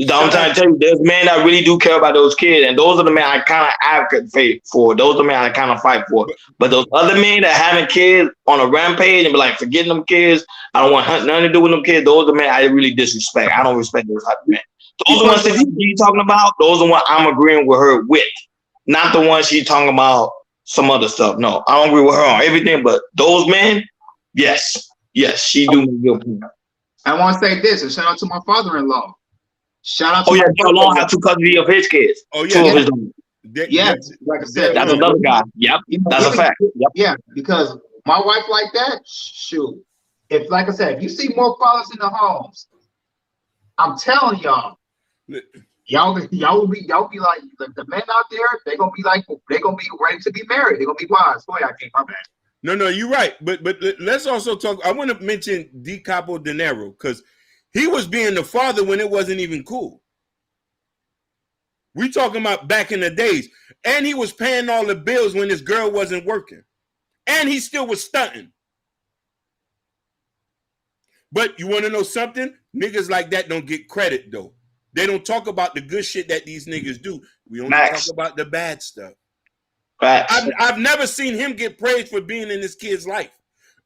I'm trying to tell you, there's men that really do care about those kids, and those are the men I kind of advocate for. Those are the men I kind of fight for. But those other men that having kids on a rampage and be like forgetting them kids, I don't want nothing to do with them kids. Those are the men I really disrespect. I don't respect those type of men. Those are the ones that she's talking about. Those are the ones I'm agreeing with her with, not the ones she's talking about some other stuff. No, I don't agree with her on everything, but those men, yes, she do me good. I want to say this, and shout out to my father-in-law. Shout out to Joe Long had 2 custody of his kids. Oh yeah, yes, like I said, that's another guy. Yep, that's a fact. Yep. Yeah, because my wife like that. Shoot, if like I said, if you see more fathers in the homes, I'm telling y'all will be like the men out there. They're gonna be ready to be married. They're gonna be wise. Boy, I can't. My bad. No, you're right. But let's also talk. I want to mention DiCapo Dinero because he was being the father when it wasn't even cool. We talking about back in the days. And he was paying all the bills when his girl wasn't working. And he still was stunting. But you want to know something? Niggas like that don't get credit, though. They don't talk about the good shit that these niggas do. We only talk about the bad stuff. I've never seen him get praised for being in his kid's life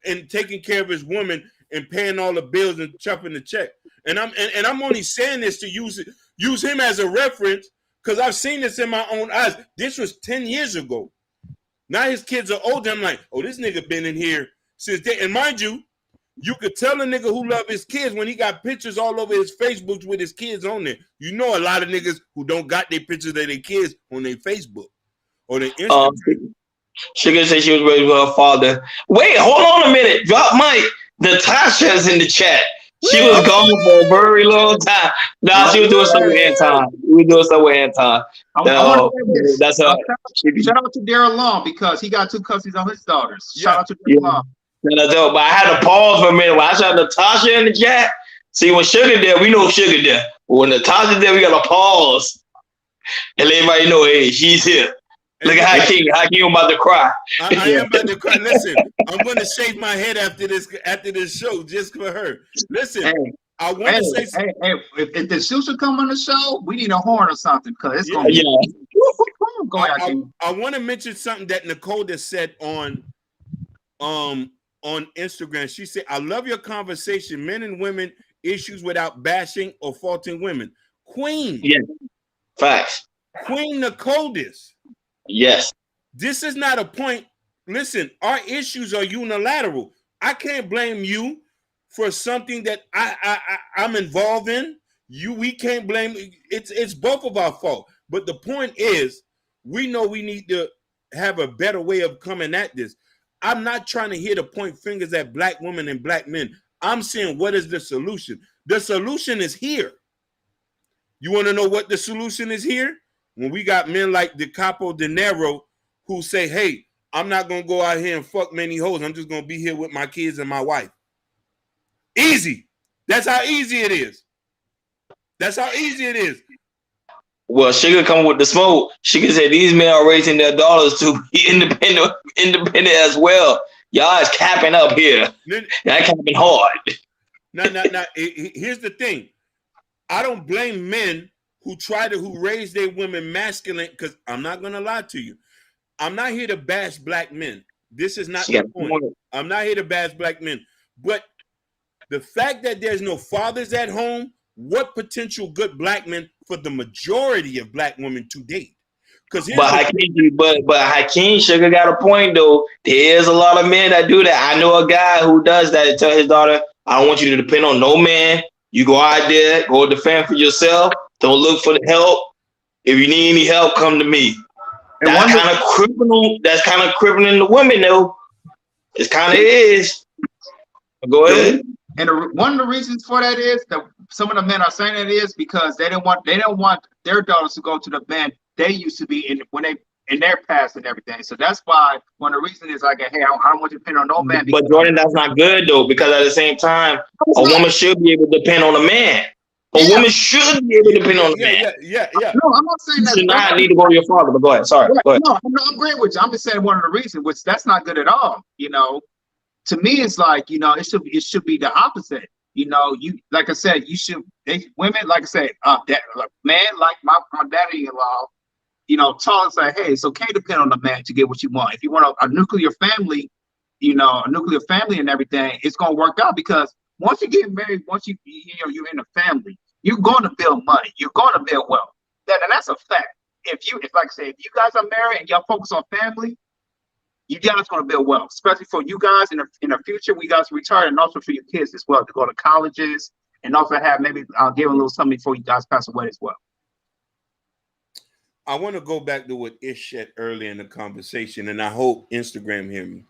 and taking care of his woman and paying all the bills and chopping the check. And I'm only saying this to use him as a reference because I've seen this in my own eyes. This was 10 years ago. Now his kids are older. I'm like, oh, this nigga been in here since day. And mind you, you could tell a nigga who love his kids when he got pictures all over his Facebook with his kids on there. You know a lot of niggas who don't got their pictures of their kids on their Facebook or their Instagram. Sugar said she was raised with her father. Wait, hold on a minute. Drop Mike. Natasha's in the chat. She was gone for a very long time. Nah, she was doing something with Anton. That's her. Shout out to Daryl Long because he got 2 custodies on his daughters. Shout out to Daryl Long. But I had to pause for a minute. When I saw Natasha in the chat, see when Sugar there, we know Sugar there. But when Natasha there, we gotta pause and let everybody know, hey, she's here. Look at Hakeem. Hakeem about to cry. I am about to cry. Listen, I'm going to shave my head after this show just for her. Listen, I want to say something. If the Susha come on the show, we need a horn or something because it's going to be. Go ahead, Hakeem. I want to mention something that Nicole just said on Instagram. She said, I love your conversation, men and women, issues without bashing or faulting women. Queen. Yeah. Facts. Queen Nicole this. Yes. This is not a point. Listen, our issues are unilateral. I can't blame you for something that I'm involved in. We can't blame. It's both of our fault. But the point is, we know we need to have a better way of coming at this. I'm not trying to here to point fingers at black women and black men. I'm saying, what is the solution? The solution is here. You want to know what the solution is here? When we got men like DiCapo Dinero who say, hey, I'm not going to go out here and fuck many hoes. I'm just going to be here with my kids and my wife. Easy. That's how easy it is. That's how easy it is. Well, Sugar come with the smoke. Sugar said these men are raising their daughters to be independent as well. Y'all is capping up here. Y'all capping hard. Now, here's the thing. I don't blame men who raise their women masculine, because I'm not going to lie to you. I'm not here to bash black men. This is not the point. I'm not here to bash black men. But the fact that there's no fathers at home, what potential good black men for the majority of black women to date? But Hakeem Sugar got a point though. There's a lot of men that do that. I know a guy who does that. Tell his daughter, I don't want you to depend on no man. You go out there, go defend for yourself. Don't look for the help. If you need any help, come to me. And That's kind of criminal. That's kind of crippling the women, though. It kind of is. Go ahead. And one of the reasons for that is that some of the men are saying it is because they don't want their daughters to go to the men they used to be in their past and everything. So that's why one of the reasons is like, hey, I don't want to depend on no man. But Jordan, that's not good though, because at the same time, a woman should be able to depend on a man. A woman should be able to depend on a man. Yeah. No, I'm not saying You that. should not need to go to your father. But go ahead. Sorry. Right. Go ahead. No, I'm agreeing with you. I'm just saying one of the reasons, which that's not good at all. You know, to me, it's like, you know, it should be the opposite. You know, you like I said, women, like I said, man, like my daddy-in-law, you know, told us like, hey, it's okay to depend on the man to get what you want. If you want a nuclear family, you know, and everything, it's gonna work out because once you get married, once you're in a family, you're going to build money, you're going to build wealth. And that's a fact. If like I say, if you guys are married and y'all focus on family, you guys going to build wealth, especially for you guys in the future. We guys retire, and also for your kids as well to go to colleges, and also have maybe I'll give a little something before you guys pass away as well. I want to go back to what Ish said earlier in the conversation, and I hope Instagram hear me.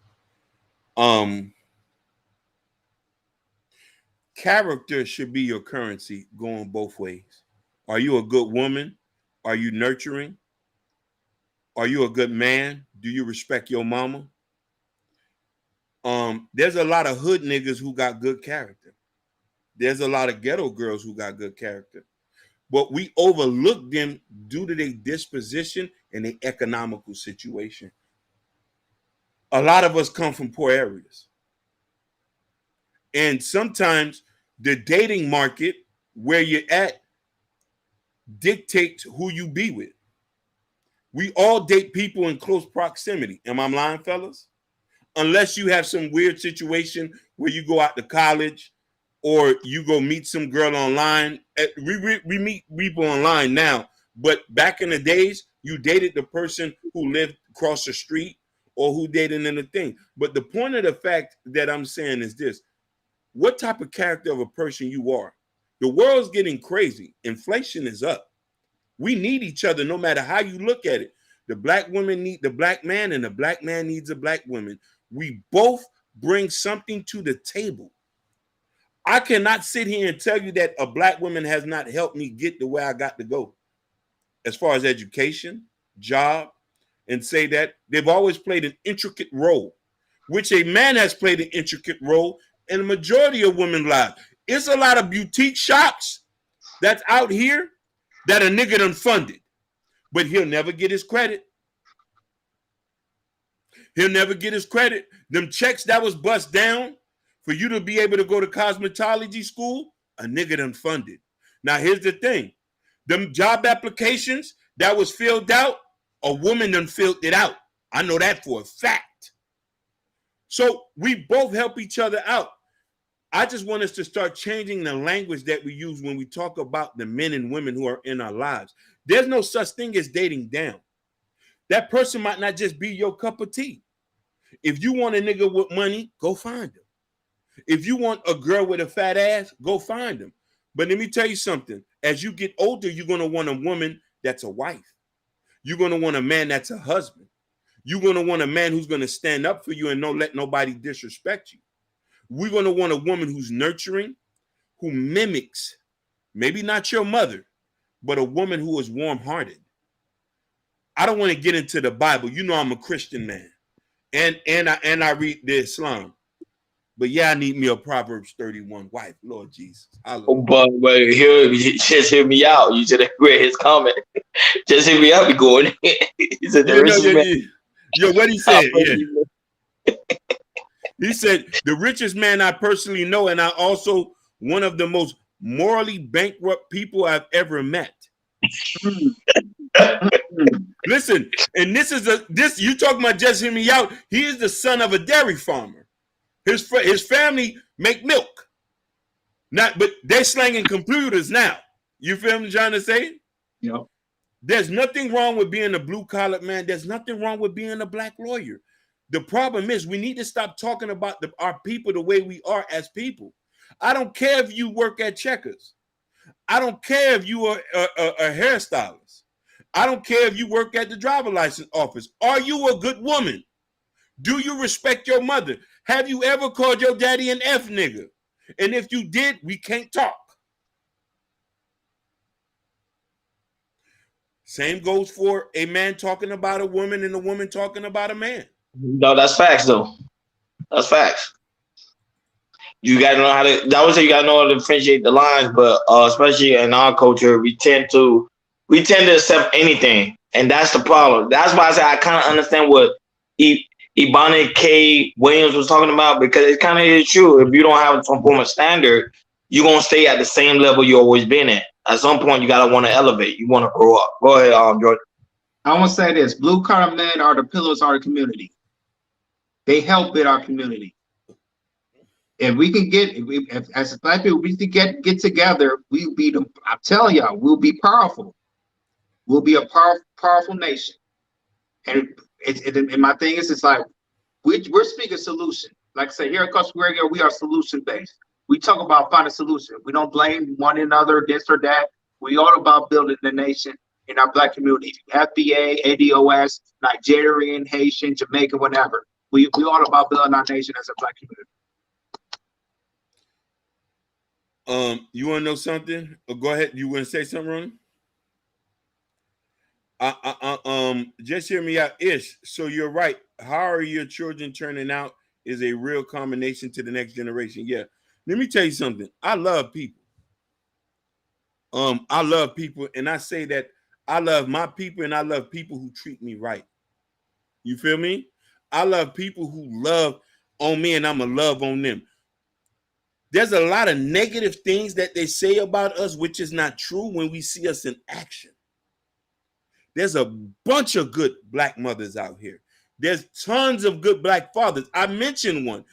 Character should be your currency going both ways. Are you a good woman? Are you nurturing? Are you a good man? Do you respect your mama? There's a lot of hood niggas who got good character. There's a lot of ghetto girls who got good character. But we overlook them due to their disposition and their economical situation. A lot of us come from poor areas. And sometimes the dating market where you're at dictates who you be with. We all date people in close proximity. Am I lying, fellas? Unless you have some weird situation where you go out to college or you go meet some girl online. We meet people online now, but back in the days, you dated the person who lived across the street or who dated in the thing. But the point of the fact that I'm saying is this: what type of character of a person you are. The world's getting crazy. Inflation is up. We need each other no matter how you look at it. The black woman needs the black man and the black man needs a black woman. We both bring something to the table. I cannot sit here and tell you that a black woman has not helped me get to where I got to go as far as education, job, and say that they've always played an intricate role, which a man has played an intricate role in the majority of women's lives. It's a lot of boutique shops that's out here that a nigga done funded, but he'll never get his credit. He'll never get his credit. Them checks that was bust down for you to be able to go to cosmetology school, a nigga done funded. Now, here's the thing. Them job applications that was filled out, a woman done filled it out. I know that for a fact. So we both help each other out. I just want us to start changing the language that we use when we talk about the men and women who are in our lives. There's no such thing as dating down. That person might not just be your cup of tea. If you want a nigga with money, go find him. If you want a girl with a fat ass, go find him. But let me tell you something. As you get older, you're going to want a woman that's a wife. You're going to want a man that's a husband. You're going to want a man who's going to stand up for you and don't let nobody disrespect you. We're going to want a woman who's nurturing, who mimics, maybe not your mother, but a woman who is warm-hearted. I don't want to get into the Bible. You know I'm a Christian man. And I read the Islam. But yeah, I need me a Proverbs 31 wife. Lord Jesus. But just hear me out. You should have read his comment. Just hear me out. Be going. He said the richest man. Yo, what he said? Yeah. He said, the richest man I personally know, and I also one of the most morally bankrupt people I've ever met. Listen, and this you talking about just hear me out. He is the son of a dairy farmer. His family make milk. But they're slanging computers now. You feel me trying to say? Yeah. There's nothing wrong with being a blue-collar man. There's nothing wrong with being a black lawyer. The problem is we need to stop talking about our people the way we are as people. I don't care if you work at Checkers. I don't care if you are a hairstylist. I don't care if you work at the driver license office. Are you a good woman? Do you respect your mother? Have you ever called your daddy an F nigga? And if you did, we can't talk. Same goes for a man talking about a woman and a woman talking about a man. No, that's facts though. That's facts. You gotta know how to. I would say you gotta know how to differentiate the lines, but especially in our culture, we tend to accept anything, and that's the problem. That's why I say I kind of understand what Ebony K. Williams was talking about, because it kind of is true. If you don't have some form of standard, you're gonna stay at the same level you always been at. At some point, you gotta want to elevate. You want to grow up. Go ahead, Jordan. I want to say this: blue collar men are the pillars of our community. They help build our community. If we can get, if as black people, we can get together, we'll be the. I'm telling y'all, we'll be powerful. We'll be a powerful nation. And and my thing is, it's like we're speaking solution. Like I say, here at Coastal Radio, we are solution based. We talk about finding a solution. We don't blame one another, this or that. We all about building the nation in our black community. FBA, ADOS, Nigerian, Haitian, Jamaican, whatever. We all about building our nation as a black community. You want to know something? Go ahead. You want to say something, Ron? Just hear me out, Ish. So you're right. How are your children turning out is a real combination to the next generation. Yeah. Let me tell you something. I love people. I love people, and I say that I love my people, and I love people who treat me right. You feel me? I love people who love on me, and I'm a love on them. There's a lot of negative things that they say about us, which is not true when we see us in action. There's a bunch of good black mothers out here. There's tons of good black fathers. I mentioned one.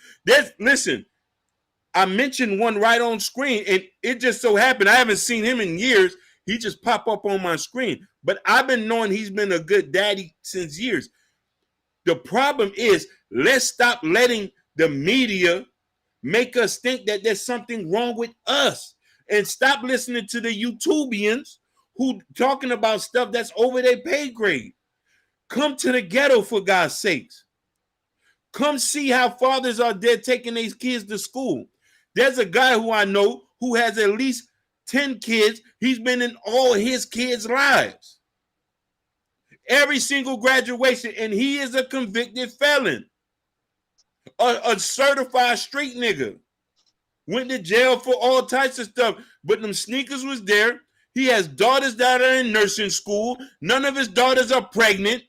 I mentioned one right on screen, and it just so happened I haven't seen him in years. He just popped up on my screen. But I've been knowing he's been a good daddy since years. The problem is, let's stop letting the media make us think that there's something wrong with us, and stop listening to the YouTubians who talking about stuff that's over their pay grade. Come to the ghetto, for God's sakes. Come see how fathers are there taking these kids to school. There's a guy who I know who has at least 10 kids. He's been in all his kids' lives. Every single graduation, and he is a convicted felon. A certified street nigga. Went to jail for all types of stuff, but them sneakers was there. He has daughters that are in nursing school. None of his daughters are pregnant.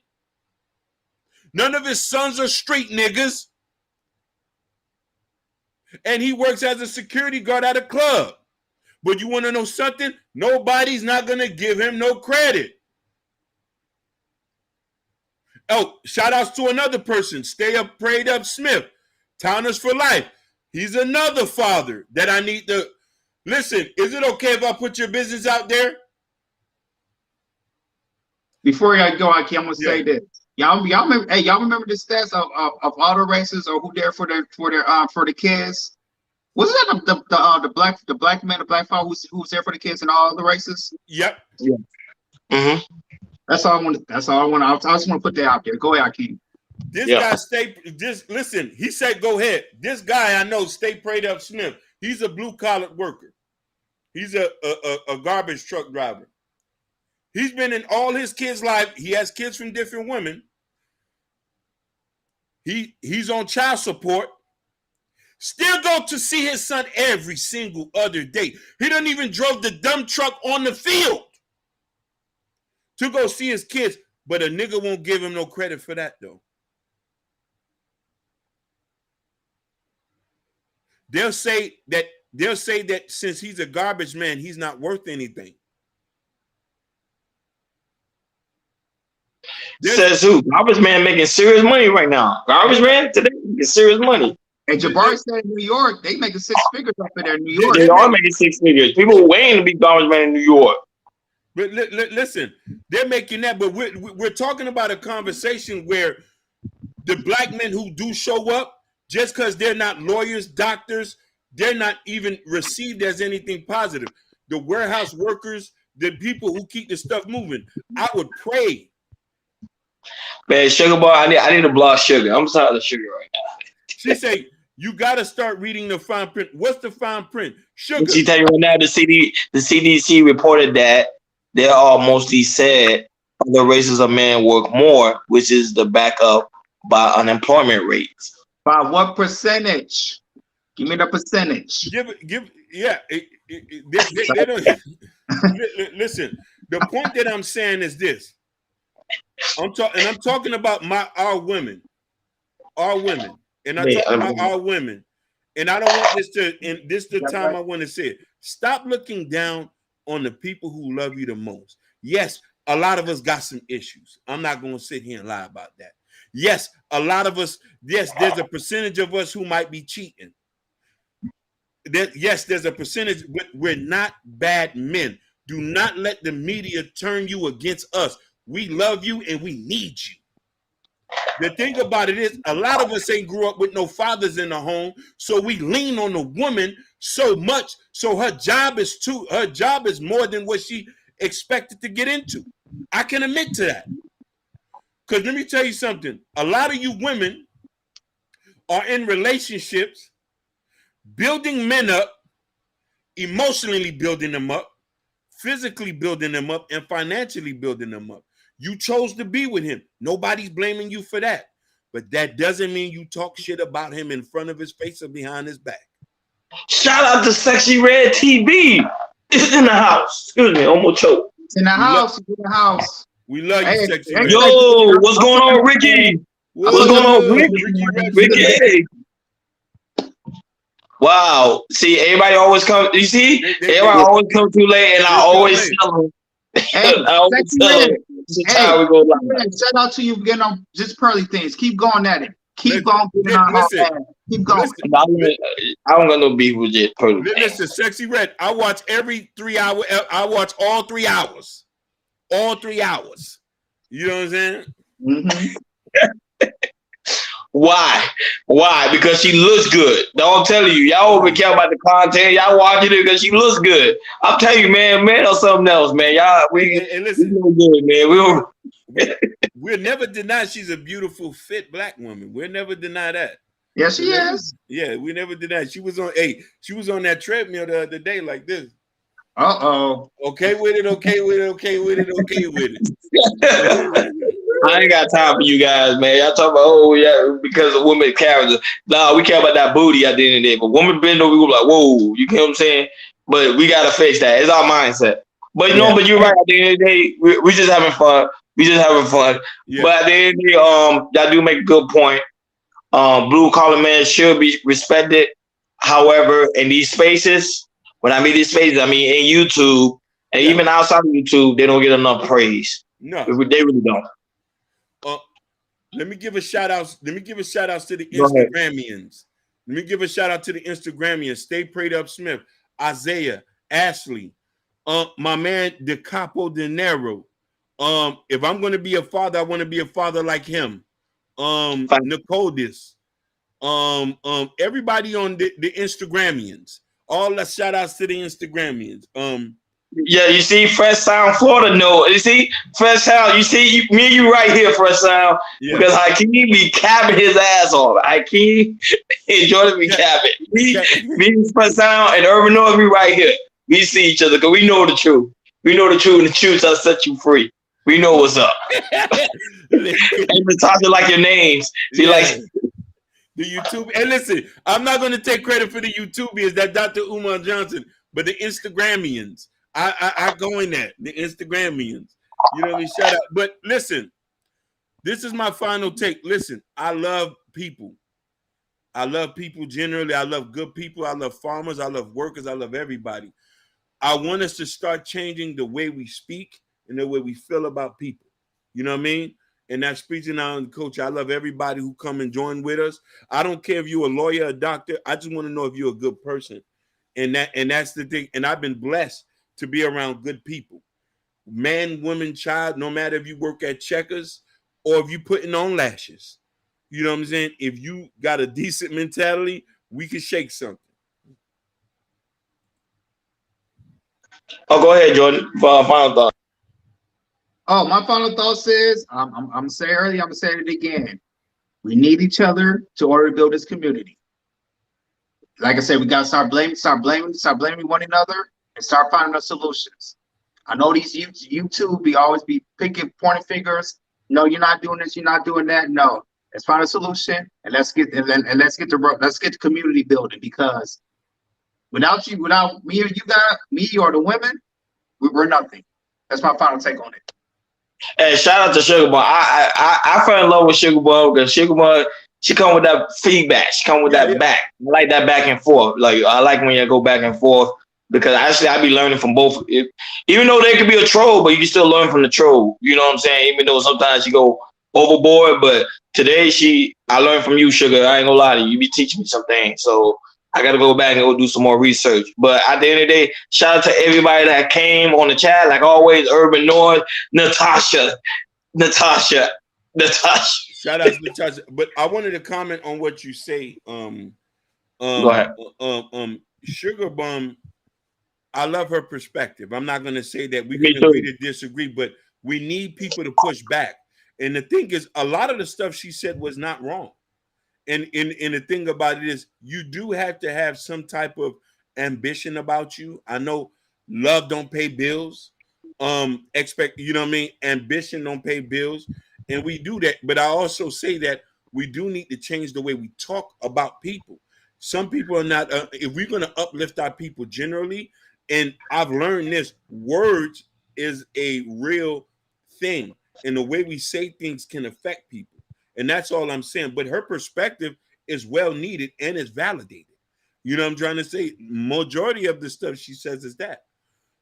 None of his sons are street niggas. And he works as a security guard at a club. But you want to know something? Nobody's not going to give him no credit. Oh, shout outs to another person. Stay Up, Prayed Up Smith. Towners for Life. He's another father that I need to... Listen, is it okay if I put your business out there? Before I go, I'm gonna say this. Y'all remember the stats of auto races, or who there for the kids? Was that the black man, the black father who's there for the kids in all the races? Yep. Yeah. Mm-hmm. That's all I want. I just want to put that out there. Go ahead, Akeem. This guy listen, he said go ahead. This guy I know, Stay Prayed Up Smith. He's a blue-collar worker. He's a garbage truck driver. He's been in all his kids' life. He has kids from different women. He's on child support. Still go to see his son every single other day. He doesn't even drove the dump truck on the field to go see his kids. But a nigga won't give him no credit for that, though. They'll say that since he's a garbage man, he's not worth anything. Says who? Garbage man making serious money right now. Garbage man today making serious money. And Jabari said in New York, they making 6 figures up in there in New York. They are making 6 figures. People are waiting to be garbage man in New York. But listen, they're making that, but we're talking about a conversation where the black men who do show up, just because they're not lawyers, doctors, they're not even received as anything positive. The warehouse workers, the people who keep the stuff moving, I would pray. Man, Sugar Boy, I need to block Sugar. I'm tired of Sugar right now. She say, you got to start reading the fine print. What's the fine print? Sugar. She tell you right now, the CDC reported that they are mostly said other races of men work more, which is the backup by unemployment rates. By what percentage? Give me the percentage. Yeah. They don't, listen, the point that I'm saying is this. I'm talking about our women, and I'm talking about our women. And I don't want this to, and this is the time I want to say it. Stop looking down on the people who love you the most. Yes, a lot of us got some issues. I'm not going to sit here and lie about that. Yes, a lot of us, yes, there's a percentage of us who might be cheating. Yes, there's a percentage, but we're not bad men. Do not let the media turn you against us. We love you and we need you. The thing about it is, a lot of us ain't grew up with no fathers in the home, so we lean on the woman so much. So her job is more than what she expected to get into. I can admit to that. Because let me tell you something. A lot of you women are in relationships, building men up, emotionally building them up, physically building them up, and financially building them up. You chose to be with him. Nobody's blaming you for that. But that doesn't mean you talk shit about him in front of his face or behind his back. Shout out to Sexy Red TV. It's in the house. Excuse me, almost choked. In the house. In the house. We love you, Sexy Red. Yo, what's going on, Ricky? What's going on, Ricky? Wow. See, everybody always come. You see, everybody always come too late, and I always tell them. I always tell them. Hey, shout out to you getting on just pearly things. Keep going at it. Keep going. Keep going. I don't got no beef with just pearly. Listen, Sexy Red. I watch every 3 hour. I watch all 3 hours. All 3 hours. You know what I'm saying? Mm-hmm. Why? Why? Because she looks good. Don't tell you. Y'all over care about the content. Y'all watching it because she looks good. I'm telling you, man or something else, man. Y'all, we look good, man. We'll never deny she's a beautiful, fit black woman. We'll never deny that. Yes, she is. Yeah, we never deny. She was on that treadmill the other day like this. Uh-oh. Okay with it. I ain't got time for you guys, man. Y'all talk about, because of women's character. Nah, we care about that booty at the end of the day. But women bend over, we go like, whoa, you know what I'm saying? But we gotta fix that. It's our mindset. But but you're right. At the end of the day, we just having fun. Yeah. But at the end of the day, y'all do make a good point. Blue collar men should be respected. However, in these spaces, when I mean these spaces, I mean in YouTube and even outside of YouTube, they don't get enough praise. No, they really don't. Let me give a shout out to the Instagramians. Let me give a shout out to the Instagramians. Stay prayed up, Smith, Isaiah, Ashley, my man DeCapo De Niro. If I'm going to be a father, I want to be a father like him. Nicodemus. Everybody on the Instagramians. All the shout outs to the Instagramians. Yeah, you see, Fresh Sound, Florida. No, you see, Fresh Sound. You see, me and you right here, Fresh Sound, because Hakeem be capping his ass off. Hakeem and Jordan be capping. Me, Fresh Sound, and Urban North, we right here. We see each other because we know the truth. We know the truth, and the truth shall set you free. We know what's up. And Natasha like your names. She like the YouTube. And listen, I'm not going to take credit for the YouTubians, that Dr. Umar Johnson, but the Instagramians. I go in that, the Instagramians. You know what I mean? Shout out. But listen, this is my final take. Listen, I love people. I love people generally. I love good people. I love farmers. I love workers. I love everybody. I want us to start changing the way we speak and the way we feel about people. You know what I mean? And that's preaching out on the coach. I love everybody who come and join with us. I don't care if you're a lawyer, a doctor. I just want to know if you're a good person. And that's the thing. And I've been blessed to be around good people. Man, woman, child, no matter if you work at Checkers or if you putting on lashes. You know what I'm saying? If you got a decent mentality, we can shake something. Oh, go ahead, Jordan. Final thought. Oh, my final thoughts is I'm say earlier, I'm gonna say it again. We need each other to order to build this community. Like I said, we gotta start blaming one another and start finding the solutions. I know these YouTube be always be pointing fingers. No, you're not doing this, you're not doing that. No, let's find a solution and let's get the community building, because without me or you guys, me or the women, we're nothing. That's my final take on it. Hey, shout out to Sugar Bun. I fell in love with Sugar Bun because Sugar Bun, she come with that feedback. She come with that back. I like that back and forth. Like I like when you go back and forth, because actually I be learning from both. Even though they could be a troll, but you can still learn from the troll. You know what I'm saying? Even though sometimes you go overboard, but today I learned from you, Sugar. I ain't gonna lie to you. You be teaching me some things. So I got to go back and go do some more research. But at the end of the day, shout out to everybody that came on the chat. Like always, Urban Noise, Natasha. Shout out to Natasha. But I wanted to comment on what you say. Go ahead. Sugar Bum, I love her perspective. I'm not going to say that we Me can too. agree to disagree, but we need people to push back. And the thing is, a lot of the stuff she said was not wrong. And the thing about it is, you do have to have some type of ambition about you. I know love don't pay bills. You know what I mean? Ambition don't pay bills. And we do that. But I also say that we do need to change the way we talk about people. Some people are not, if we're going to uplift our people generally, and I've learned this, words is a real thing. And the way we say things can affect people. And that's all I'm saying. But her perspective is well needed and is validated. You know what I'm trying to say? Majority of the stuff she says is that.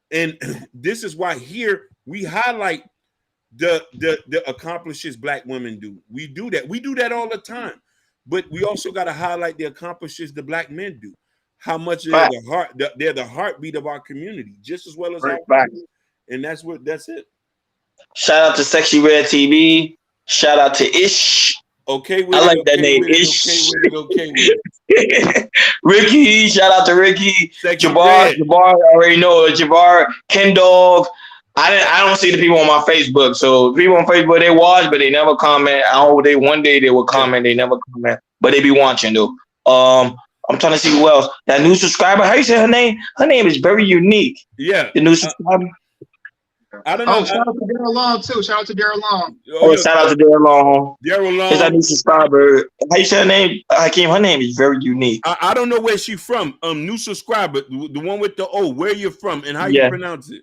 And this is why here we highlight the accomplishments Black women do. We do that. We do that all the time. But we also got to highlight the accomplishments the Black men do. How much they're the heartbeat of our community, just as well as our women. And that's it. Shout out to Sexy Red TV. Shout out to Ish. Okay with I it, like that okay name, with it, Ish. okay with it. Ricky, shout out to Ricky. Sexy Jabbar, Red. Jabbar, I already know it. Jabbar, Ken Dog. I don't see the people on my Facebook. So people on Facebook, they watch, but they never comment. I hope one day they will comment. They never comment, but they be watching though. I'm trying to see who else. That new subscriber. How you say her name? Her name is very unique. Yeah. The new subscriber. I don't know. Oh, shout out to Daryl Long too. Shout out to Daryl Long. Shout out to Daryl Long. Daryl Long. Is that new subscriber? How you say her name? Hakeem, her name is very unique. I don't know where she's from. New subscriber, the one with the O. Where you from and how you pronounce it?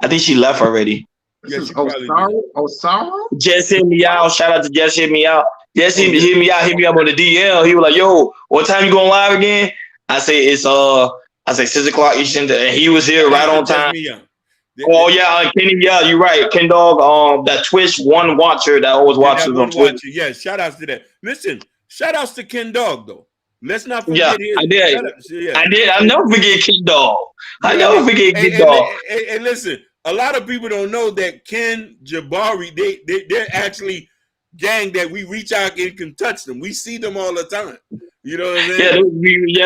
I think she left already. This is Osaro? Just hit me out. Shout out to Just hit me out. Just hit me out. Hit me up on the DL. He was like, "Yo, what time you going live again?" I say it's 6 o'clock Eastern, and he was here right on time. Oh yeah, Kenny. Yeah, you're right. Ken Dog. That Twitch one watcher that always watches on Twitch. Yeah, shout outs to that. Listen, shout outs to Ken Dog though. Let's not forget his. I did. I did. I never forget Ken Dog. I never forget Ken Dog. And listen, a lot of people don't know that Ken Jabari, they're actually gang that we reach out and can touch them. We see them all the time. You know what I'm saying?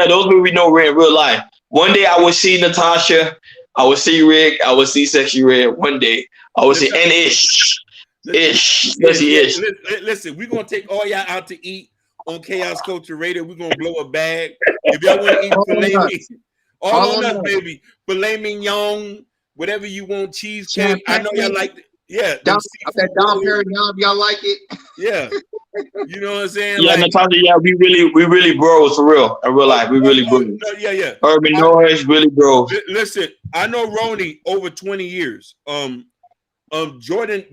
Those we know in real life. One day I will see Natasha. I will see Rick. I will see Sexy Red. One day I will see and Ish. Listen, we're gonna take all y'all out to eat on Chaos Culture Radio. We're gonna blow a bag. If y'all want to eat all on us, baby. Filet mignon, whatever you want, cheesecake. I know y'all like it. Yeah. That Dom Perignon, y'all like it? Yeah. You know what I'm saying? Yeah, Natasha, we really bros for real. In real life, we really bros. Yeah. Urban Noise, really bros. Listen, I know Roni over 20 years. Jordan,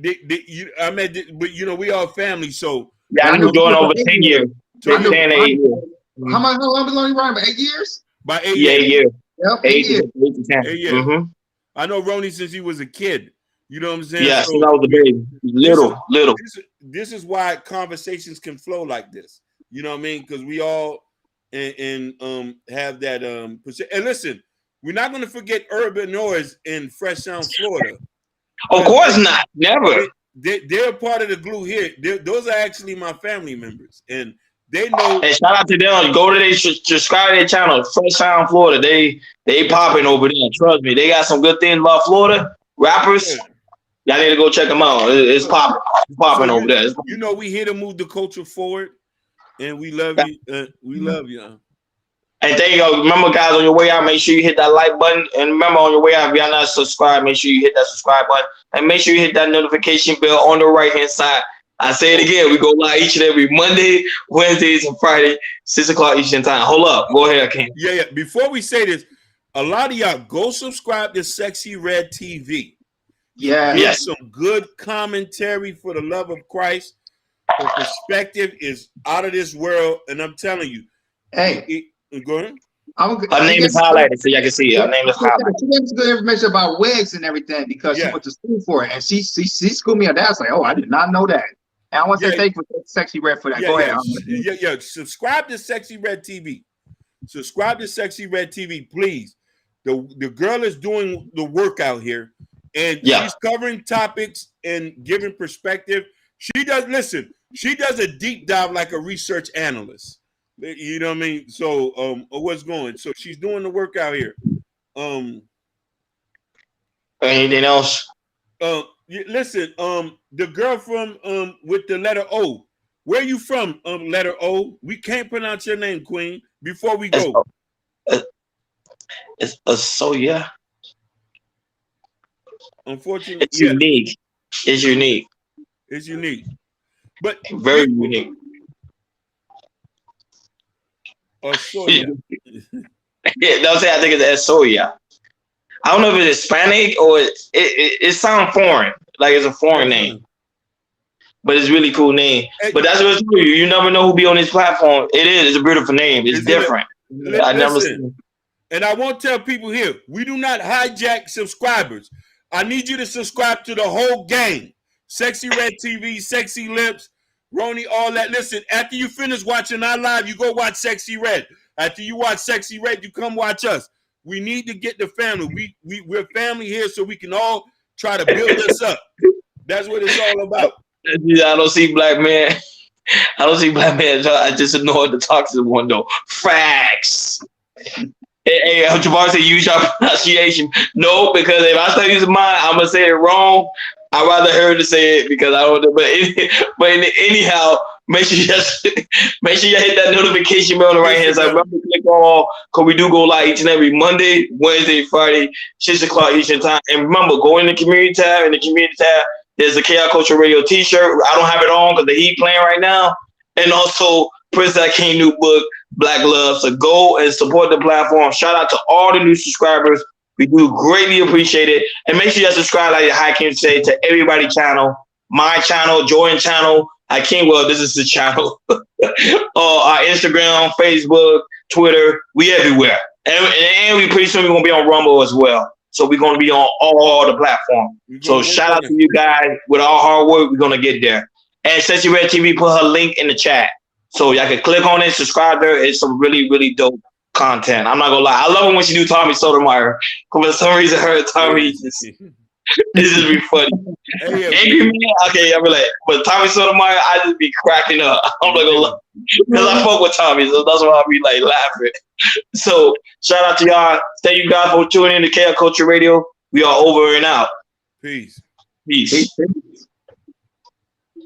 I met, but we all family, so. Yeah, I knew Jordan over 10 years. 10, 8 years. How long was he running? By 8 years? By 8 years. 8 years. Yep, 8 years. 8 to 10. 8 years. Mm-hmm. I know Roni since he was a kid. You know what I'm saying? Yeah, since I was a baby. Little. This is why conversations can flow like this. You know what I mean? Because we all have that and listen, we're not going to forget Urban Noise in Fresh Sound, Florida. Of course not. Never. They're part of the glue here. Those are actually my family members, and They know. And shout out to them. Go to their subscribe to their channel. Fresh Sound Florida. They popping over there. Trust me. They got some good things about Florida. Rappers. Y'all need to go check them out. It's popping. It's popping over there. You know, we here to move the culture forward, and we love you. We love you. And thank you. Remember, guys, on your way out, make sure you hit that like button. And remember, on your way out, if y'all not subscribed, make sure you hit that subscribe button. And make sure you hit that notification bell on the right-hand side. I say it again. We go live each and every Monday, Wednesdays, and Friday, 6 o'clock Eastern time. Hold up. Go ahead, King. Yeah. Before we say this, a lot of y'all go subscribe to Sexy Red TV. Yeah. Yes. Some good commentary for the love of Christ. Her perspective is out of this world. And I'm telling you. Hey. Go ahead. Her name is highlighted so y'all can see it. Her name is highlighted. She gave us good information about wigs and everything because she went to school for it. And she schooled me on that. I was like, oh, I did not know that. And I want to say thank you for Sexy Red for that. Go ahead. Yeah. Subscribe to Sexy Red TV. Subscribe to Sexy Red TV, please. The girl is doing the work out here. And she's covering topics and giving perspective. She does a deep dive like a research analyst. You know what I mean? So what's going? So she's doing the work out here. Anything else? Listen, the girl from with the letter O. Where you from? Letter O. We can't pronounce your name, Queen. Before we go. It's so yeah. Unfortunately, it's unique. It's unique. It's unique. But very unique. Soya. Yeah, don't say I think it's soya. I don't know if it's Hispanic or it sounds foreign, like it's a foreign name, but it's a really cool name. But that's what you never know who be on this platform. It's a beautiful name. It's different. I never seen. And I won't tell people here, we do not hijack subscribers. I need you to subscribe to the whole gang. Sexy Red TV, Sexy Lips, Roni, all that. Listen, after you finish watching our live, you go watch Sexy Red. After you watch Sexy Red, you come watch us. We need to get the family. We're family here so we can all try to build this up. That's what it's all about. I don't see black man. I don't see black man. I just ignored the toxic one though. Facts. Hey, Jabbar said use your pronunciation. No, because if I start using mine, I'm gonna say it wrong. I'd rather her to say it because I don't know. But anyhow, make sure you hit that notification bell on the right hand side. Remember to click all because we do go live each and every Monday, Wednesday, Friday, 6 o'clock Eastern time. And remember, go in the community tab. In the community tab, there's a Chaos Culture Radio T-shirt. I don't have it on because the heat playing right now. And also Prince That King new book, Black Love. So go and support the platform. Shout out to all the new subscribers. We do greatly appreciate it. And make sure you subscribe, like Hakeem say, to everybody's channel, my channel, Jordan channel. This is the channel. Our Instagram, Facebook, Twitter, we everywhere. And we pretty soon we're going to be on Rumble as well. So we're going to be on all the platforms. So shout out to you guys. With all hard work, we're going to get there. And Sexy Red TV put her link in the chat. So y'all can click on it, subscribe there. It's some really, really dope content. I'm not gonna lie. I love it when she do Tommy Sotomayor. Because for some reason her and Tommy this is be funny. Angry man, okay, I'll be like, but Tommy Sotomayor, I just be cracking up. I'm not gonna lie. Because I fuck with Tommy, so that's why I'll be like laughing. So shout out to y'all. Thank you guys for tuning in to Chaos Culture Radio. We are over and out. Peace. Peace.